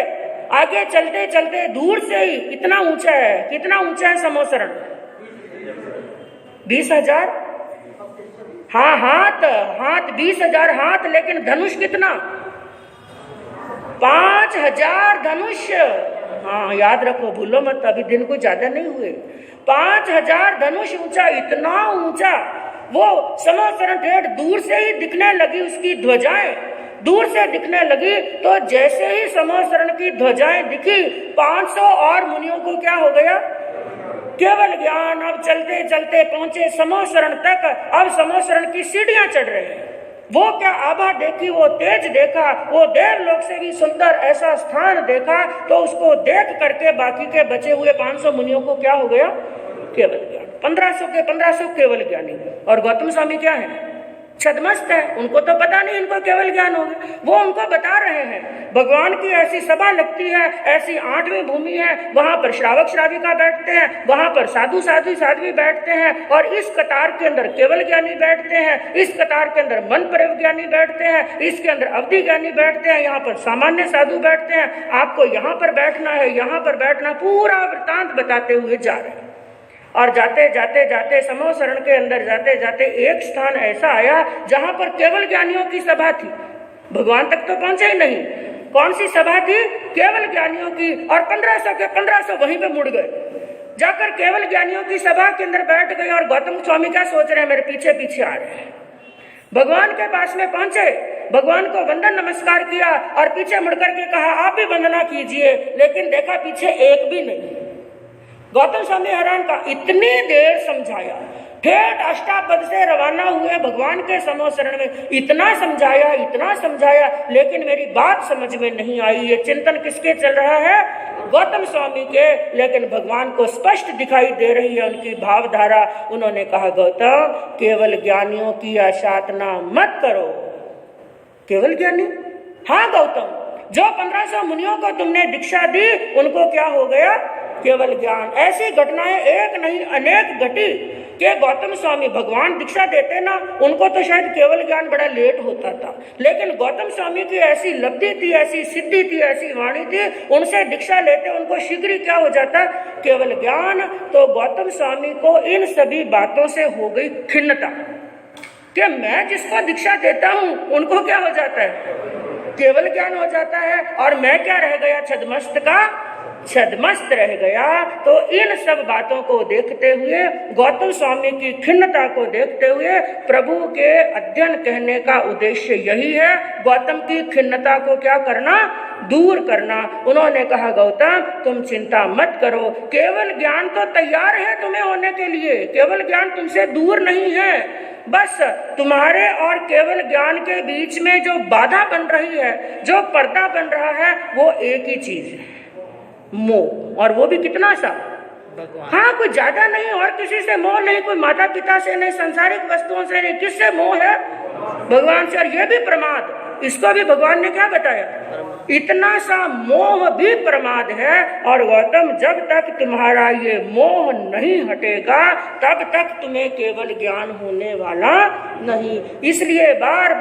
आगे चलते चलते दूर से ही कितना ऊंचा है, कितना ऊंचा है समोसरण, 20,000 हाँ हाथ 20,000 हाथ। लेकिन धनुष कितना, 5,000 धनुष। हाँ याद रखो, भूलो मत, अभी दिन कुछ ज्यादा नहीं हुए। 5000 धनुष ऊंचा, इतना ऊंचा, वो समोसरण डेढ़ दूर से ही दिखने लगी, उसकी ध्वजाएं दूर से दिखने लगी। तो जैसे ही समोसरण की ध्वजाएं दिखी, 500 और मुनियों को क्या हो गया, केवल ज्ञान। अब चलते चलते पहुंचे समोसरण तक। अब समोसरण की सीढ़ियां चढ़ रहे हैं। वो क्या आभा देखी, वो तेज देखा, वो देवलोक से भी सुंदर ऐसा स्थान देखा। तो उसको देख करके बाकी के बचे हुए 500 मुनियों को क्या हो गया, केवल ज्ञान। 1500 के 1500 केवल ज्ञानी। और गौतम स्वामी क्या है, छदमस्त है, उनको तो पता नहीं इनको केवल ज्ञान हो गया। वो उनको बता रहे हैं भगवान की ऐसी सभा लगती है, ऐसी 8वीं भूमि है, वहां पर श्रावक श्राविका बैठते हैं, वहां पर साधु साध्वी बैठते हैं, और इस कतार के अंदर केवल ज्ञानी बैठते हैं, इस कतार के अंदर मन परव ज्ञानी बैठते हैं, इसके अंदर अवधि ज्ञानी बैठते हैं, यहाँ पर सामान्य साधु बैठते हैं। आपको यहाँ पर बैठना है, यहाँ पर बैठना, पूरा वृतांत बताते हुए जा रहे हैं। और जाते जाते जाते समोसरण के अंदर जाते जाते एक स्थान ऐसा आया जहां पर केवल ज्ञानियों की सभा थी। भगवान तक तो पहुंचे ही नहीं। कौन सी सभा थी, केवल ज्ञानियों की। और 1500 के 1500 वहीं पे मुड़ गए, जाकर केवल ज्ञानियों की सभा के अंदर बैठ गए। और गौतम स्वामी क्या सोच रहे हैं, मेरे पीछे पीछे आ रहे हैं। भगवान के पास में पहुंचे, भगवान को वंदन नमस्कार किया और पीछे मुड़कर के कहा आप भी वंदना कीजिए। लेकिन देखा पीछे एक भी नहीं। गौतम स्वामी हैरान का, इतनी देर समझाया, ठेठ अष्टापद से रवाना हुए भगवान के समोसरण में, इतना समझाया, लेकिन मेरी बात समझ में नहीं आई। ये चिंतन किसके चल रहा है, गौतम स्वामी के। लेकिन भगवान को स्पष्ट दिखाई दे रही है उनकी भावधारा। उन्होंने कहा गौतम, केवल ज्ञानियों की आशातना मत करो। केवल ज्ञानी, हाँ गौतम, जो 1500 मुनियों को तुमने दीक्षा दी उनको क्या हो गया, केवल ज्ञान। ऐसी घटनाएं एक नहीं अनेक घटी कि गौतम स्वामी भगवान दीक्षा देते ना, उनको तो शायद केवल ज्ञान बड़ा लेट होता था, लेकिन गौतम स्वामी की ऐसी लब्धि थी, ऐसी सिद्धि थी, ऐसी वाणी थी, उनसे दीक्षा लेते उनको शीघ्र क्या हो जाता, केवल ज्ञान। तो गौतम स्वामी को इन सभी बातों से हो गई खिन्नता कि मैं जिसको दीक्षा देता हूं उनको क्या हो जाता है, केवल ज्ञान हो जाता है, और मैं क्या रह गया, छदमस्त रह गया। तो इन सब बातों को देखते हुए, गौतम स्वामी की खिन्नता को देखते हुए, प्रभु के अध्ययन कहने का उद्देश्य यही है, गौतम की खिन्नता को क्या करना, दूर करना। उन्होंने कहा गौतम तुम चिंता मत करो, केवल ज्ञान तो तैयार है तुम्हें होने के लिए, केवल ज्ञान तुमसे दूर नहीं है। बस तुम्हारे और केवल ज्ञान के बीच में जो बाधा बन रही है, जो पर्दा बन रहा है, वो एक ही चीज है, मोह। और वो भी कितना सा, हाँ कोई ज्यादा नहीं, और किसी से मोह नहीं, कोई माता पिता से नहीं, संसारिक वस्तुओं से नहीं। किससे मोह है, भगवान से। और ये भी प्रमाद, इसको भी भगवान ने क्या बताया, इतना सा मोह भी प्रमाद है। और गौतम जब तक तुम्हारा ये मोह नहीं हटेगा तब तक तुम्हें केवल ज्ञान होने वाला नहीं। इसलिए बार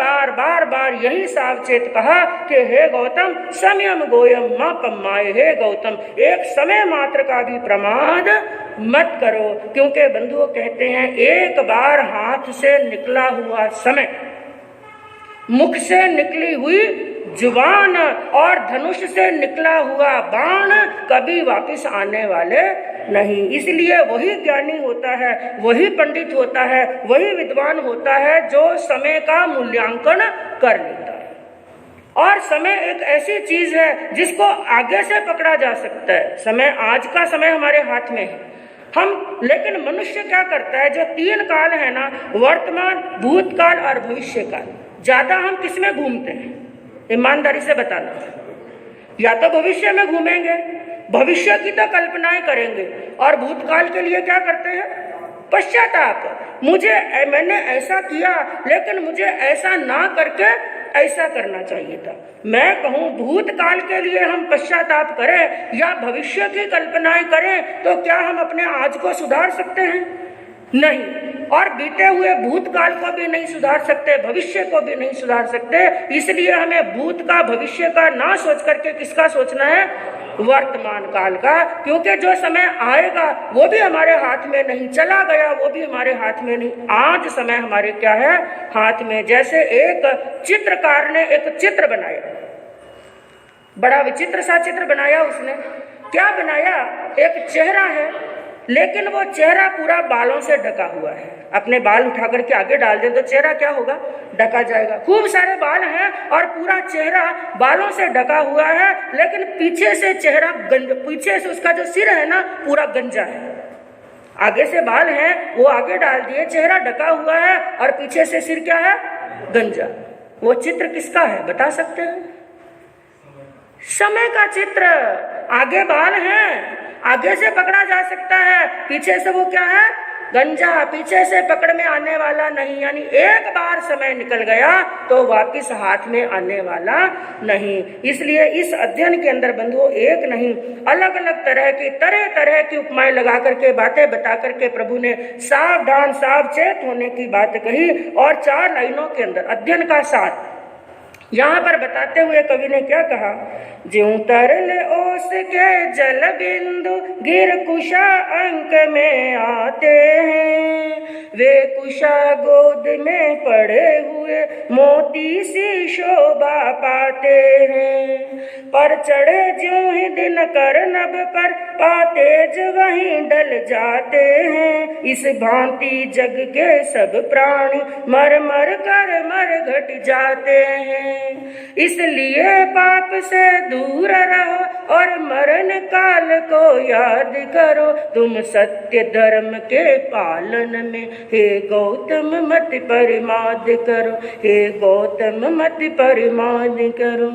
बार यही सावचेत कहा कि हे गौतम समयम गोयम मां पम्माए, हे गौतम एक समय मात्र का भी प्रमाद मत करो। क्योंकि बंधुओं कहते हैं एक बार हाथ से निकला हुआ समय, मुख से निकली हुई जुबान और धनुष से निकला हुआ बाण कभी वापस आने वाले नहीं। इसलिए वही ज्ञानी होता है, वही पंडित होता है, वही विद्वान होता है जो समय का मूल्यांकन कर लेता है। और समय एक ऐसी चीज है जिसको आगे से पकड़ा जा सकता है। समय, आज का समय हमारे हाथ में है हम, लेकिन मनुष्य क्या करता है, जो 3 काल है ना, वर्तमान, भूतकाल और भविष्य काल, ज्यादा हम किसमें घूमते हैं, ईमानदारी से बताना। या तो भविष्य में घूमेंगे, भविष्य की तो कल्पनाएं करेंगे, और भूतकाल के लिए क्या करते हैं, पश्चाताप। मैंने ऐसा किया लेकिन मुझे ऐसा ना करके ऐसा करना चाहिए था। मैं कहूँ भूतकाल के लिए हम पश्चाताप करें या भविष्य की कल्पनाएं करें, तो क्या हम अपने आज को सुधार सकते हैं, नहीं। और बीते हुए भूतकाल को भी नहीं सुधार सकते, भविष्य को भी नहीं सुधार सकते। इसलिए हमें भूत का, भविष्य का ना सोच करके किसका सोचना है, वर्तमान काल का। क्योंकि जो समय आएगा वो भी हमारे हाथ में नहीं, चला गया वो भी हमारे हाथ में नहीं। आज समय हमारे क्या है, हाथ में। जैसे एक चित्रकार ने एक चित्र बनाया, बड़ा विचित्र सा चित्र बनाया उसने। क्या बनाया? एक चेहरा है, लेकिन वो चेहरा पूरा बालों से ढका हुआ है। अपने बाल उठा करके आगे डाल दे तो चेहरा क्या होगा? ढका जाएगा। खूब सारे बाल हैं और पूरा चेहरा बालों से ढका हुआ है, लेकिन पीछे से चेहरा पीछे से उसका जो सिर है ना पूरा गंजा है। आगे से बाल हैं वो आगे डाल दिए, चेहरा ढका हुआ है और पीछे से सिर क्या है? गंजा। वो चित्र किसका है बता सकते हैं? समय का चित्र। आगे बाल हैं, आगे से पकड़ा जा सकता है, पीछे से वो क्या है? गंजा। पीछे से पकड़ में आने वाला नहीं, यानी एक बार समय निकल गया तो वापिस हाथ में आने वाला नहीं। इसलिए इस अध्ययन के अंदर बंधुओं एक नहीं अलग अलग तरह की उपमाएं लगा करके बातें बता करके प्रभु ने सावधान सावचेत होने की बात कही। और 4 लाइनों के अंदर अध्ययन का साथ यहाँ पर बताते हुए कवि ने क्या कहा? ज्यों तरल ओस के जल बिंदु गिर कुशा अंक में आते हैं, वे कुशा गोद में पड़े हुए मोती सी शोभा पाते हैं। पर चढ़े ज्यों ही दिन कर नभ पर पाते ज वहीं डल जाते हैं। इस भांति जग के सब प्राणी मर मर कर मर घट जाते हैं। इसलिए पाप से दूर रहो और मरण काल को याद करो। तुम सत्य धर्म के पालन में हे गौतम मत परिमाद करो, हे गौतम मत परिमाद करो।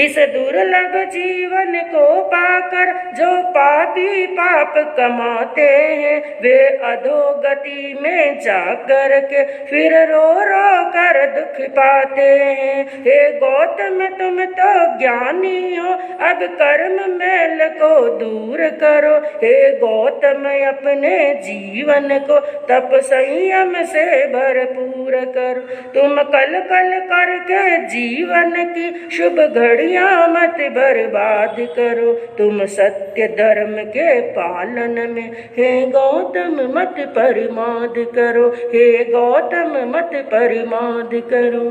इस दुर्लभ जीवन को पाकर जो पापी पाप कमाते हैं, वे अधोगति में जाकर के फिर रो रो कर दुख पाते हैं। हे गौतम तुम तो ज्ञानी हो, अब कर्म मैल को दूर करो। हे गौतम अपने जीवन को तप संयम से भरपूर करो। तुम कल कल करके जीवन की शुभ घड़ियां मत बर्बाद करो। तुम सत्य धर्म के पालन में हे गौतम मत परिमाद करो, हे गौतम मत परिमाद करो।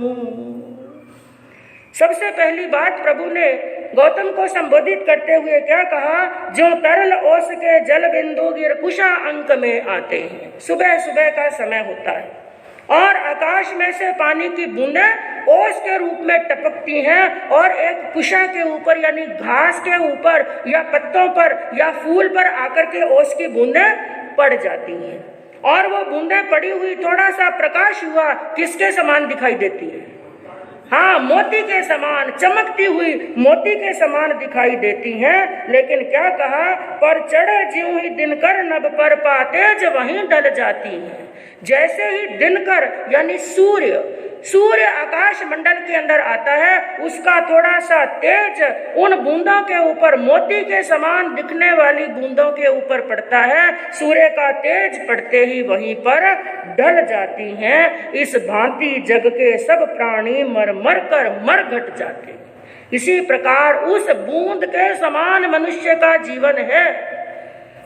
सबसे पहली बात प्रभु ने गौतम को संबोधित करते हुए क्या कहा? जो तरल ओस के जल बिंदु गिर कुशा अंक में आते हैं। सुबह सुबह का समय होता है और आकाश में से पानी की बूंदें ओस के रूप में टपकती हैं और एक कुशा के ऊपर यानी घास के ऊपर या पत्तों पर या फूल पर आकर के ओस की बूंदें पड़ जाती हैं। और वो बूंदें पड़ी हुई थोड़ा सा प्रकाश हुआ किसके समान दिखाई देती है? हाँ, मोती के समान, चमकती हुई मोती के समान दिखाई देती हैं। लेकिन क्या कहा? पर चढ़े ज्यों ही दिनकर नभ पर पाते ज वहीं डल जाती हैं। जैसे ही दिनकर यानी सूर्य आकाश मंडल के अंदर आता है, उसका थोड़ा सा तेज उन बूंदों के ऊपर, मोती के समान दिखने वाली बूंदों के ऊपर पड़ता है। सूर्य का तेज पड़ते ही वहीं पर ढल जाती हैं। इस भांति जग के सब प्राणी मर मर कर मर घट जाते। इसी प्रकार उस बूंद के समान मनुष्य का जीवन है,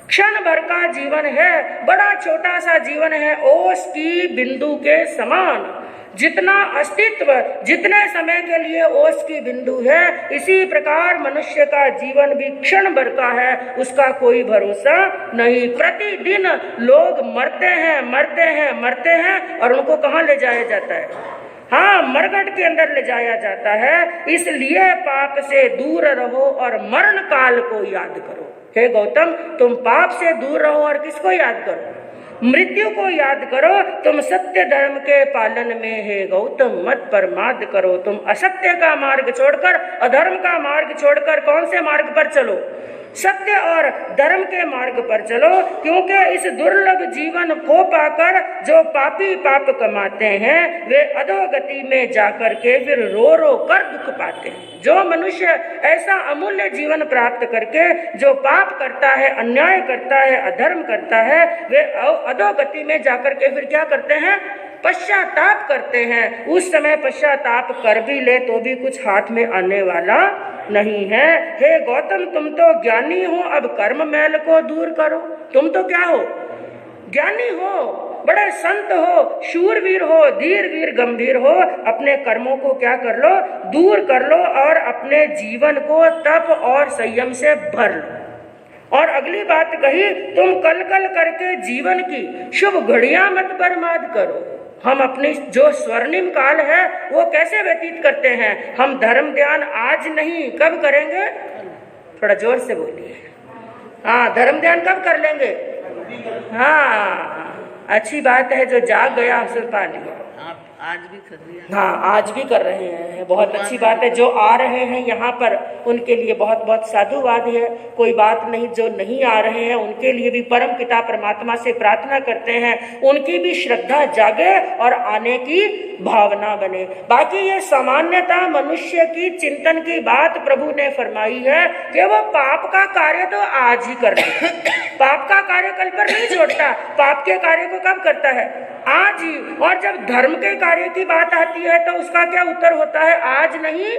क्षण भर का जीवन है, बड़ा छोटा सा जीवन है, ओस की बिंदु के समान। जितना अस्तित्व जितने समय के लिए ओस की बिंदु है, इसी प्रकार मनुष्य का जीवन भी क्षण भर का है, उसका कोई भरोसा नहीं। प्रतिदिन लोग मरते हैं और उनको कहाँ ले जाया जाता है? हाँ, मरघट के अंदर ले जाया जाता है। इसलिए पाप से दूर रहो और मरण काल को याद करो। हे गौतम, तुम पाप से दूर रहो और किसको याद करो? मृत्यु को याद करो। तुम सत्य धर्म के पालन में हे गौतम मत प्रमाद करो। तुम असत्य का मार्ग छोड़कर, अधर्म का मार्ग छोड़कर कौन से मार्ग पर चलो? सत्य और धर्म के मार्ग पर चलो। क्योंकि इस दुर्लभ जीवन को पाकर जो पापी पाप कमाते हैं, वे अधोगति में जाकर के फिर रो रो कर दुख पाते हैं। जो मनुष्य ऐसा अमूल्य जीवन प्राप्त करके जो पाप करता है, अन्याय करता है, अधर्म करता है, वे अधोगति में जाकर के फिर क्या करते हैं? पश्चाताप करते हैं। उस समय पश्चाताप कर भी ले तो भी कुछ हाथ में आने वाला नहीं है। हे गौतम, तुम तो ज्ञानी हो, अब कर्म मैल को दूर करो। तुम तो क्या हो? ज्ञानी हो, बड़े संत हो, शूरवीर हो, धीर वीर गंभीर हो। अपने कर्मों को क्या कर लो? दूर कर लो और अपने जीवन को तप और संयम से भर लो। और अगली बात कही, तुम कल कल करके जीवन की शुभ घड़ियां मत बर्बाद करो। हम अपनी जो स्वर्णिम काल है वो कैसे व्यतीत करते हैं? हम धर्म ध्यान आज नहीं, कब करेंगे? थोड़ा जोर से बोलिए। हाँ, धर्म ध्यान कब कर लेंगे? हाँ, अच्छी बात है, जो जाग गया अवसर पा लिया। आज भी कर रही है। हाँ, आज भी कर रहे हैं, बहुत अच्छी बात है। जो आ रहे हैं यहाँ पर उनके लिए बहुत बहुत साधुवाद है। कोई बात नहीं, जो नहीं आ रहे हैं उनके लिए भी परम पिता परमात्मा से प्रार्थना करते हैं, उनकी भी श्रद्धा जागे और आने की भावना बने। बाकी ये सामान्यता मनुष्य की चिंतन की बात प्रभु ने फरमाई है कि वो पाप का कार्य तो आज ही कर रहे पाप का कार्य कल पर नहीं छोड़ता, पाप के कार्य को कब करता है? आज ही। और जब धर्म के कार्य की बात आती है तो उसका क्या उत्तर होता है? आज नहीं।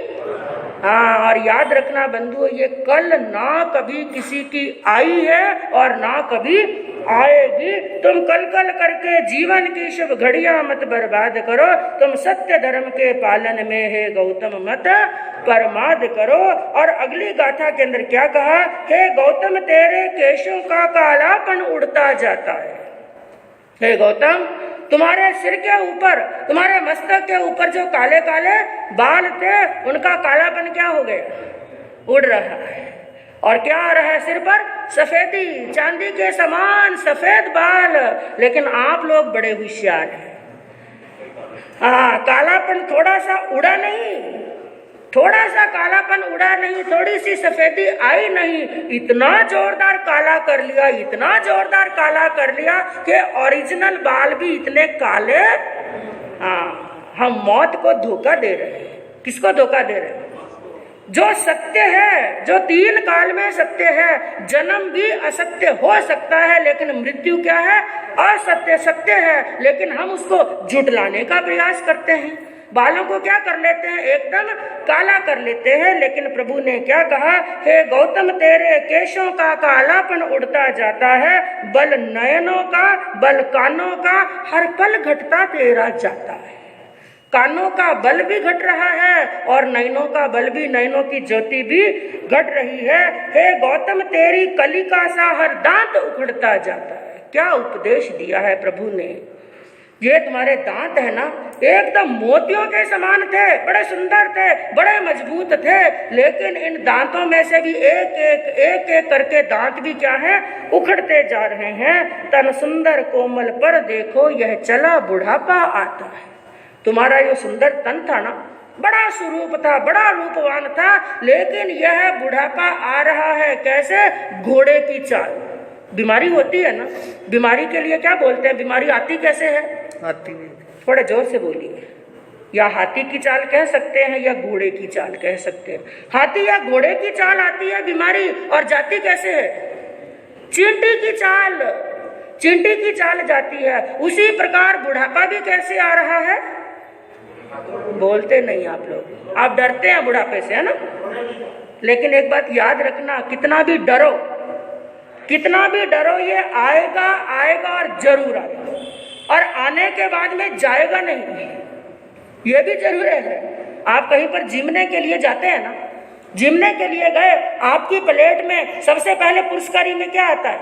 हाँ, और याद रखना बंधुओं, ये कल ना कभी किसी की आई है और ना कभी आएगी। तुम कल कल करके जीवन की शुभ घड़ियां मत बर्बाद करो, तुम सत्य धर्म के पालन में है गौतम मत परमाद करो। और अगली गाथा के अंदर क्या कहा? हे गौतम, तेरे केशों का कालापन उड़ता जाता है। हे गौतम, तुम्हारे सिर के ऊपर, तुम्हारे मस्तक के ऊपर जो काले काले बाल थे, उनका कालापन क्या हो गया? उड़ रहा है। और क्या आ रहा है सिर पर? सफेदी, चांदी के समान सफेद बाल। लेकिन आप लोग बड़े होशियार हैं। हाँ, कालापन थोड़ा सा उड़ा नहीं, थोड़ा सा कालापन उड़ा नहीं, थोड़ी सी सफेदी आई नहीं, इतना जोरदार काला कर लिया, इतना जोरदार काला कर लिया कि ओरिजिनल बाल भी इतने काले। हाँ, हम मौत को धोखा दे रहे हैं। किसको धोखा दे रहे हैं? जो सत्य है, जो तीन काल में सत्य है। जन्म भी असत्य हो सकता है, लेकिन मृत्यु क्या है? असत्य। सत्य है, लेकिन हम उसको झुठलाने का प्रयास करते हैं। बालों को क्या कर लेते हैं? एकदम काला कर लेते हैं। लेकिन प्रभु ने क्या कहा? हे गौतम, तेरे केशों का कालापन उड़ता जाता है, बल नयनों का, बल कानों का हर पल घटता तेरा जाता है। कानों का बल भी घट रहा है और नयनों का बल भी, नयनों की ज्योति भी घट रही है। हे गौतम, तेरी कलिका सा हर दांत उखड़ता जाता है। क्या उपदेश दिया है प्रभु ने! ये तुम्हारे दांत है ना, एकदम मोतियों के समान थे, बड़े सुंदर थे, बड़े मजबूत थे, लेकिन इन दांतों में से भी एक एक करके दांत भी क्या है? उखड़ते जा रहे हैं। तन सुंदर कोमल पर देखो, यह चला बुढ़ापा आता है। तुम्हारा ये सुंदर तन था ना, बड़ा स्वरूप था, बड़ा रूपवान था, लेकिन यह बुढ़ापा आ रहा है। कैसे? घोड़े की चाल। बीमारी होती है ना, बीमारी के लिए क्या बोलते हैं? बीमारी आती कैसे है? आती है। थोड़ा जोर से बोलिए। या हाथी की चाल कह सकते हैं या घोड़े की चाल कह सकते हैं। हाथी या घोड़े की चाल आती है बीमारी, और जाती कैसे है? चींटी की चाल, चींटी की चाल जाती है। उसी प्रकार बुढ़ापा भी कैसे आ रहा है? बोलते नहीं आप लोग, आप डरते हैं बुढ़ापे से, है ना? लेकिन एक बात याद रखना, कितना भी डरो, कितना भी डरो, ये आएगा आएगा और जरूर आएगा, और आने के बाद में जाएगा नहीं, ये भी जरूर है। आप कहीं पर जिमने के लिए जाते हैं ना, जिमने के लिए गए, आपकी प्लेट में सबसे पहले पुरस्कारी में क्या आता है?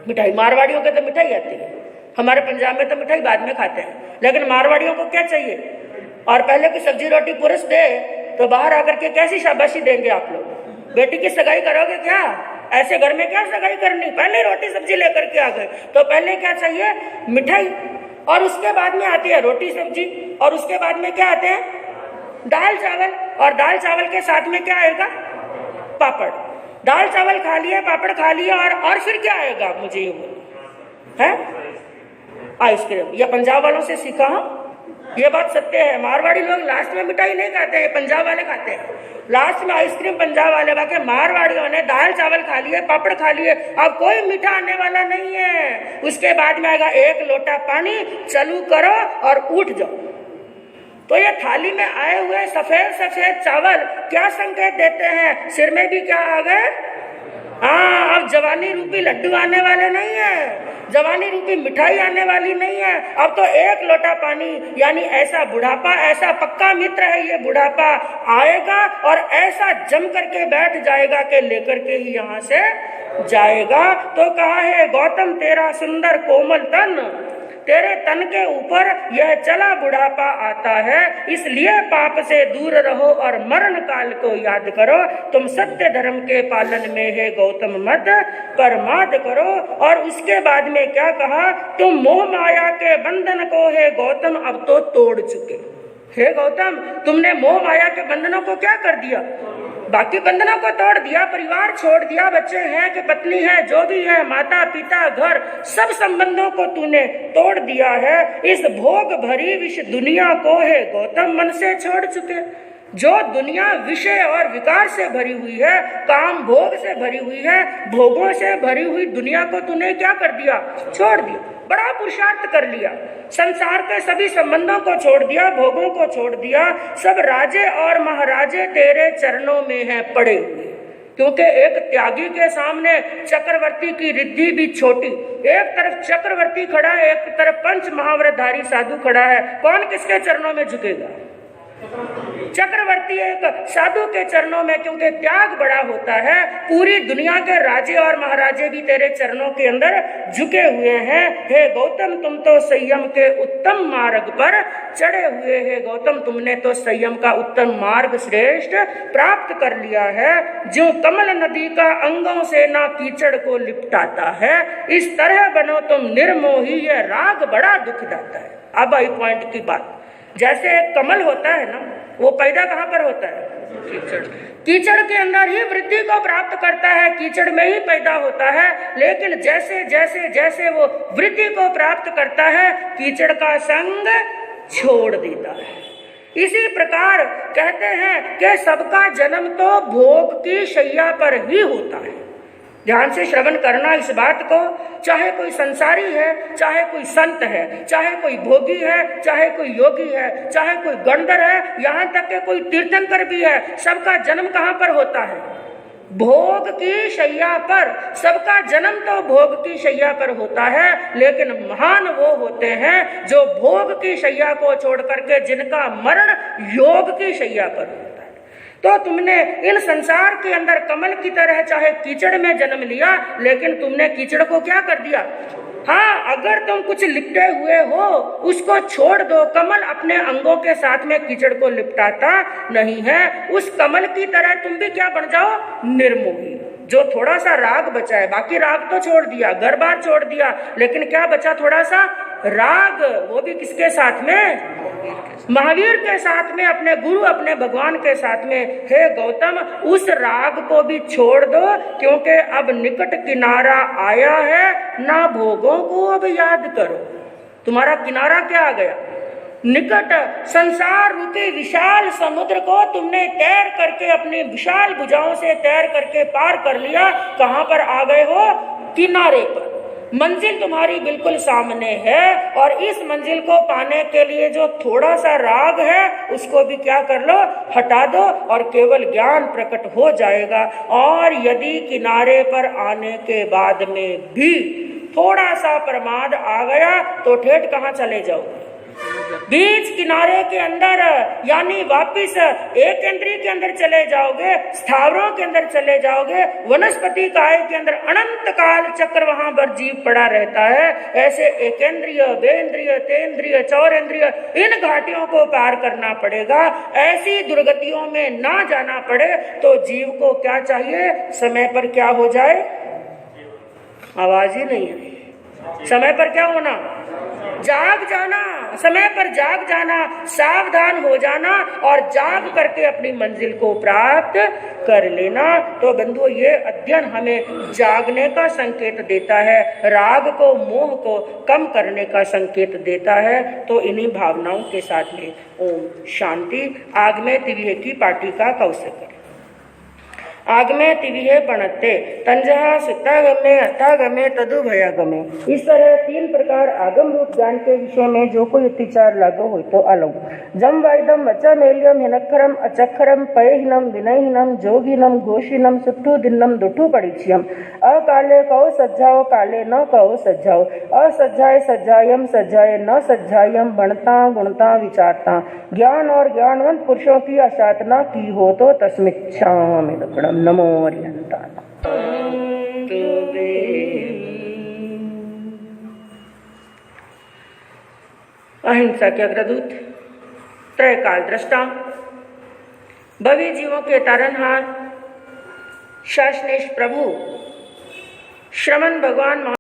मिठाई। मारवाड़ियों के तो मिठाई आती है, हमारे पंजाब में तो मिठाई बाद में खाते हैं, लेकिन मारवाड़ियों को क्या चाहिए? और पहले की सब्जी रोटी पुरुष दे तो बाहर आकर के कैसी शाबाशी देंगे आप लोग? बेटी की सगाई करोगे क्या? ऐसे घर में क्या सगाई करनी? पहले रोटी सब्जी लेकर के आ गए, तो पहले क्या चाहिए? मिठाई, और उसके बाद में आती है रोटी सब्जी, और उसके बाद में क्या आते हैं? दाल चावल, और दाल चावल के साथ में क्या आएगा? पापड़। दाल चावल खा लिया, पापड़ खा लिया, और फिर क्या आएगा? मुझे ये बोलो है? आइसक्रीम। ये पंजाब वालों से सीखा हूं, ये बात सत्य है। मारवाड़ी लोग लास्ट में मिठाई नहीं खाते हैं, पंजाब वाले खाते हैं लास्ट में आइसक्रीम, पंजाब वाले। बाकी मारवाड़ियों ने दाल चावल खा लिए, पापड़ खा लिए, अब कोई मीठा आने वाला नहीं है। उसके बाद में आएगा एक लोटा पानी, चालू करो और उठ जाओ। तो ये थाली में आए हुए सफेद सफेद चावल क्या संकेत देते हैं? सिर में भी क्या आ गए? हाँ, अब जवानी रूपी लड्डू आने वाले नहीं है। जवानी रूपी मिठाई आने वाली नहीं है। अब तो एक लोटा पानी, यानी ऐसा बुढ़ापा, ऐसा पक्का मित्र है ये बुढ़ापा, आएगा और ऐसा जम करके बैठ जाएगा कि लेकर के ही यहाँ से जाएगा। तो कहा है गौतम तेरा सुंदर कोमल तन, तेरे तन के ऊपर यह चला बुढ़ापा आता है, इसलिए पाप से दूर रहो और मरण काल को याद करो। तुम सत्य धर्म के पालन में है गौतम मत परमाद करो। और उसके बाद में क्या कहा, तुम मोह माया के बंधन को है गौतम अब तो तोड़ चुके। हे गौतम, तुमने मोह माया के बंधनों को क्या कर दिया, बाकी बंधनों को तोड़ दिया, परिवार छोड़ दिया, बच्चे हैं कि पत्नी है, जो भी है, माता पिता घर, सब संबंधों को तूने तोड़ दिया है। इस भोग भरी विष दुनिया को है गौतम मन से छोड़ चुके। जो दुनिया विषय और विकार से भरी हुई है, काम भोग से भरी हुई है, भोगों से भरी हुई दुनिया को तूने क्या कर दिया, छोड़ दिया। बड़ा पुरुषार्थ कर लिया, संसार के सभी संबंधों को छोड़ दिया, भोगों को छोड़ दिया। सब राजे और महाराजे तेरे चरणों में हैं पड़े हुए, क्योंकि एक त्यागी के सामने चक्रवर्ती की रिद्धि भी छोटी। एक तरफ चक्रवर्ती खड़ा है, एक तरफ पंच महाव्रतधारी साधु खड़ा है, कौन किसके चरणों में झुकेगा? चक्रवर्ती एक साधु के चरणों में, क्योंकि त्याग बड़ा होता है। पूरी दुनिया के राजे और महाराजे भी तेरे चरणों के अंदर झुके हुए हैं। हे गौतम, तुम तो संयम के उत्तम मार्ग पर चढ़े हुए हैं। गौतम, तुमने तो संयम का उत्तम मार्ग श्रेष्ठ प्राप्त कर लिया है। जो कमल नदी का अंगों से ना कीचड़ को लिपटाता है, इस तरह बनो तुम निर्मोही, यह राग बड़ा दुखदाता है। अब आई पॉइंट की बात। जैसे एक कमल होता है ना, वो पैदा कहाँ पर होता है? कीचड़ के अंदर ही वृद्धि को प्राप्त करता है, कीचड़ में ही पैदा होता है। लेकिन जैसे जैसे जैसे वो वृद्धि को प्राप्त करता है, कीचड़ का संग छोड़ देता है। इसी प्रकार कहते हैं कि सबका जन्म तो भोग की शैया पर ही होता है। ध्यान से श्रवण करना इस बात को। चाहे कोई संसारी है, चाहे कोई संत है, चाहे कोई भोगी है, चाहे कोई योगी है, चाहे कोई गंधर्व है, यहाँ तक के कोई तीर्थंकर भी है, सबका जन्म कहाँ पर होता है? भोग की शैया पर। सबका जन्म तो भोग की शैया पर होता है, लेकिन महान वो होते हैं जो भोग की शैया को छोड़ करके जिनका मरण योग की शैया पर होता है। तो तुमने इन संसार के अंदर कमल की तरह चाहे कीचड़ में जन्म लिया, लेकिन तुमने कीचड़ को क्या कर दिया? हाँ, अगर तुम कुछ लिपटे हुए हो उसको छोड़ दो। कमल अपने अंगों के साथ में कीचड़ को लिपटाता नहीं है। उस कमल की तरह तुम भी क्या बन जाओ? निर्मोही। जो थोड़ा सा राग बचा है, बाकी राग तो छोड़ दिया, घर बार छोड़ दिया, लेकिन क्या बचा? थोड़ा सा राग। वो भी किसके साथ में? महावीर के साथ में, अपने गुरु, अपने भगवान के साथ में। हे गौतम, उस राग को भी छोड़ दो, क्योंकि अब निकट किनारा आया है, ना भोगों को अब याद करो। तुम्हारा किनारा क्या आ गया? निकट। संसार रूपी विशाल समुद्र को तुमने तैर करके, अपनी विशाल भुजाओं से तैर करके पार कर लिया। कहाँ पर आ गए हो? किनारे पर। मंजिल तुम्हारी बिल्कुल सामने है, और इस मंजिल को पाने के लिए जो थोड़ा सा राग है उसको भी क्या कर लो? हटा दो, और केवल ज्ञान प्रकट हो जाएगा। और यदि किनारे पर आने के बाद में भी थोड़ा सा प्रमाद आ गया तो ठेठ कहाँ चले जाओगे? बीच किनारे के अंदर, यानी वापिस एक इंद्रिय के अंदर चले जाओगे, स्थावरों के अंदर चले जाओगे, वनस्पति काय के अंदर अनंत काल चक्र वहां पर जीव पड़ा रहता है। ऐसे एकेंद्रिय, बेंद्रिय, तेंद्रिय, चौरेंद्रिय, इन घाटियों को पार करना पड़ेगा। ऐसी दुर्गतियों में ना जाना पड़े तो जीव को क्या चाहिए? समय पर क्या हो जाए? आवाज ही नहीं है। समय पर क्या होना? जाग जाना। समय पर जाग जाना, सावधान हो जाना, और जाग करके अपनी मंजिल को प्राप्त कर लेना। तो बंधुओं, ये अध्ययन हमें जागने का संकेत देता है, राग को, मोह को कम करने का संकेत देता है। तो इन्हीं भावनाओं के साथ में ओम शांति। आग में तिविहे की पार्टी का कौशल करें। आगमे तिविहे पणत्ते तंजहा सुत्तागमे अर्थागमे तदुभयागमे। इस तरह 3 प्रकार आगम रूप ज्ञान के विषय में जो कोई अतिचार लागू हो तो आलो। जम वाइदम अचामेल्यम हिनक्षरम अचक्षरम पयहीनम विनयहीनम जोगहीनम घोषहीनम सुट्ठू दिन्नम दुट्ठू परिचयम। अकाले कहो सज्जाओ काले न कहो सज्जाओ। असज्जाए सज्जायम सज्जाए न सज्जायम। गणता गुणता विचारता ज्ञान और ज्ञानवंत पुरुषों की असाधना की हो तो तस्मिच्छामि लक्ष्मणम। नमो हरिहंताय। अहिंसा के अग्रदूत, त्रयकाल दृष्टा, भवी जीवों के तारनहार, शासनेश प्रभु, श्रमण भगवान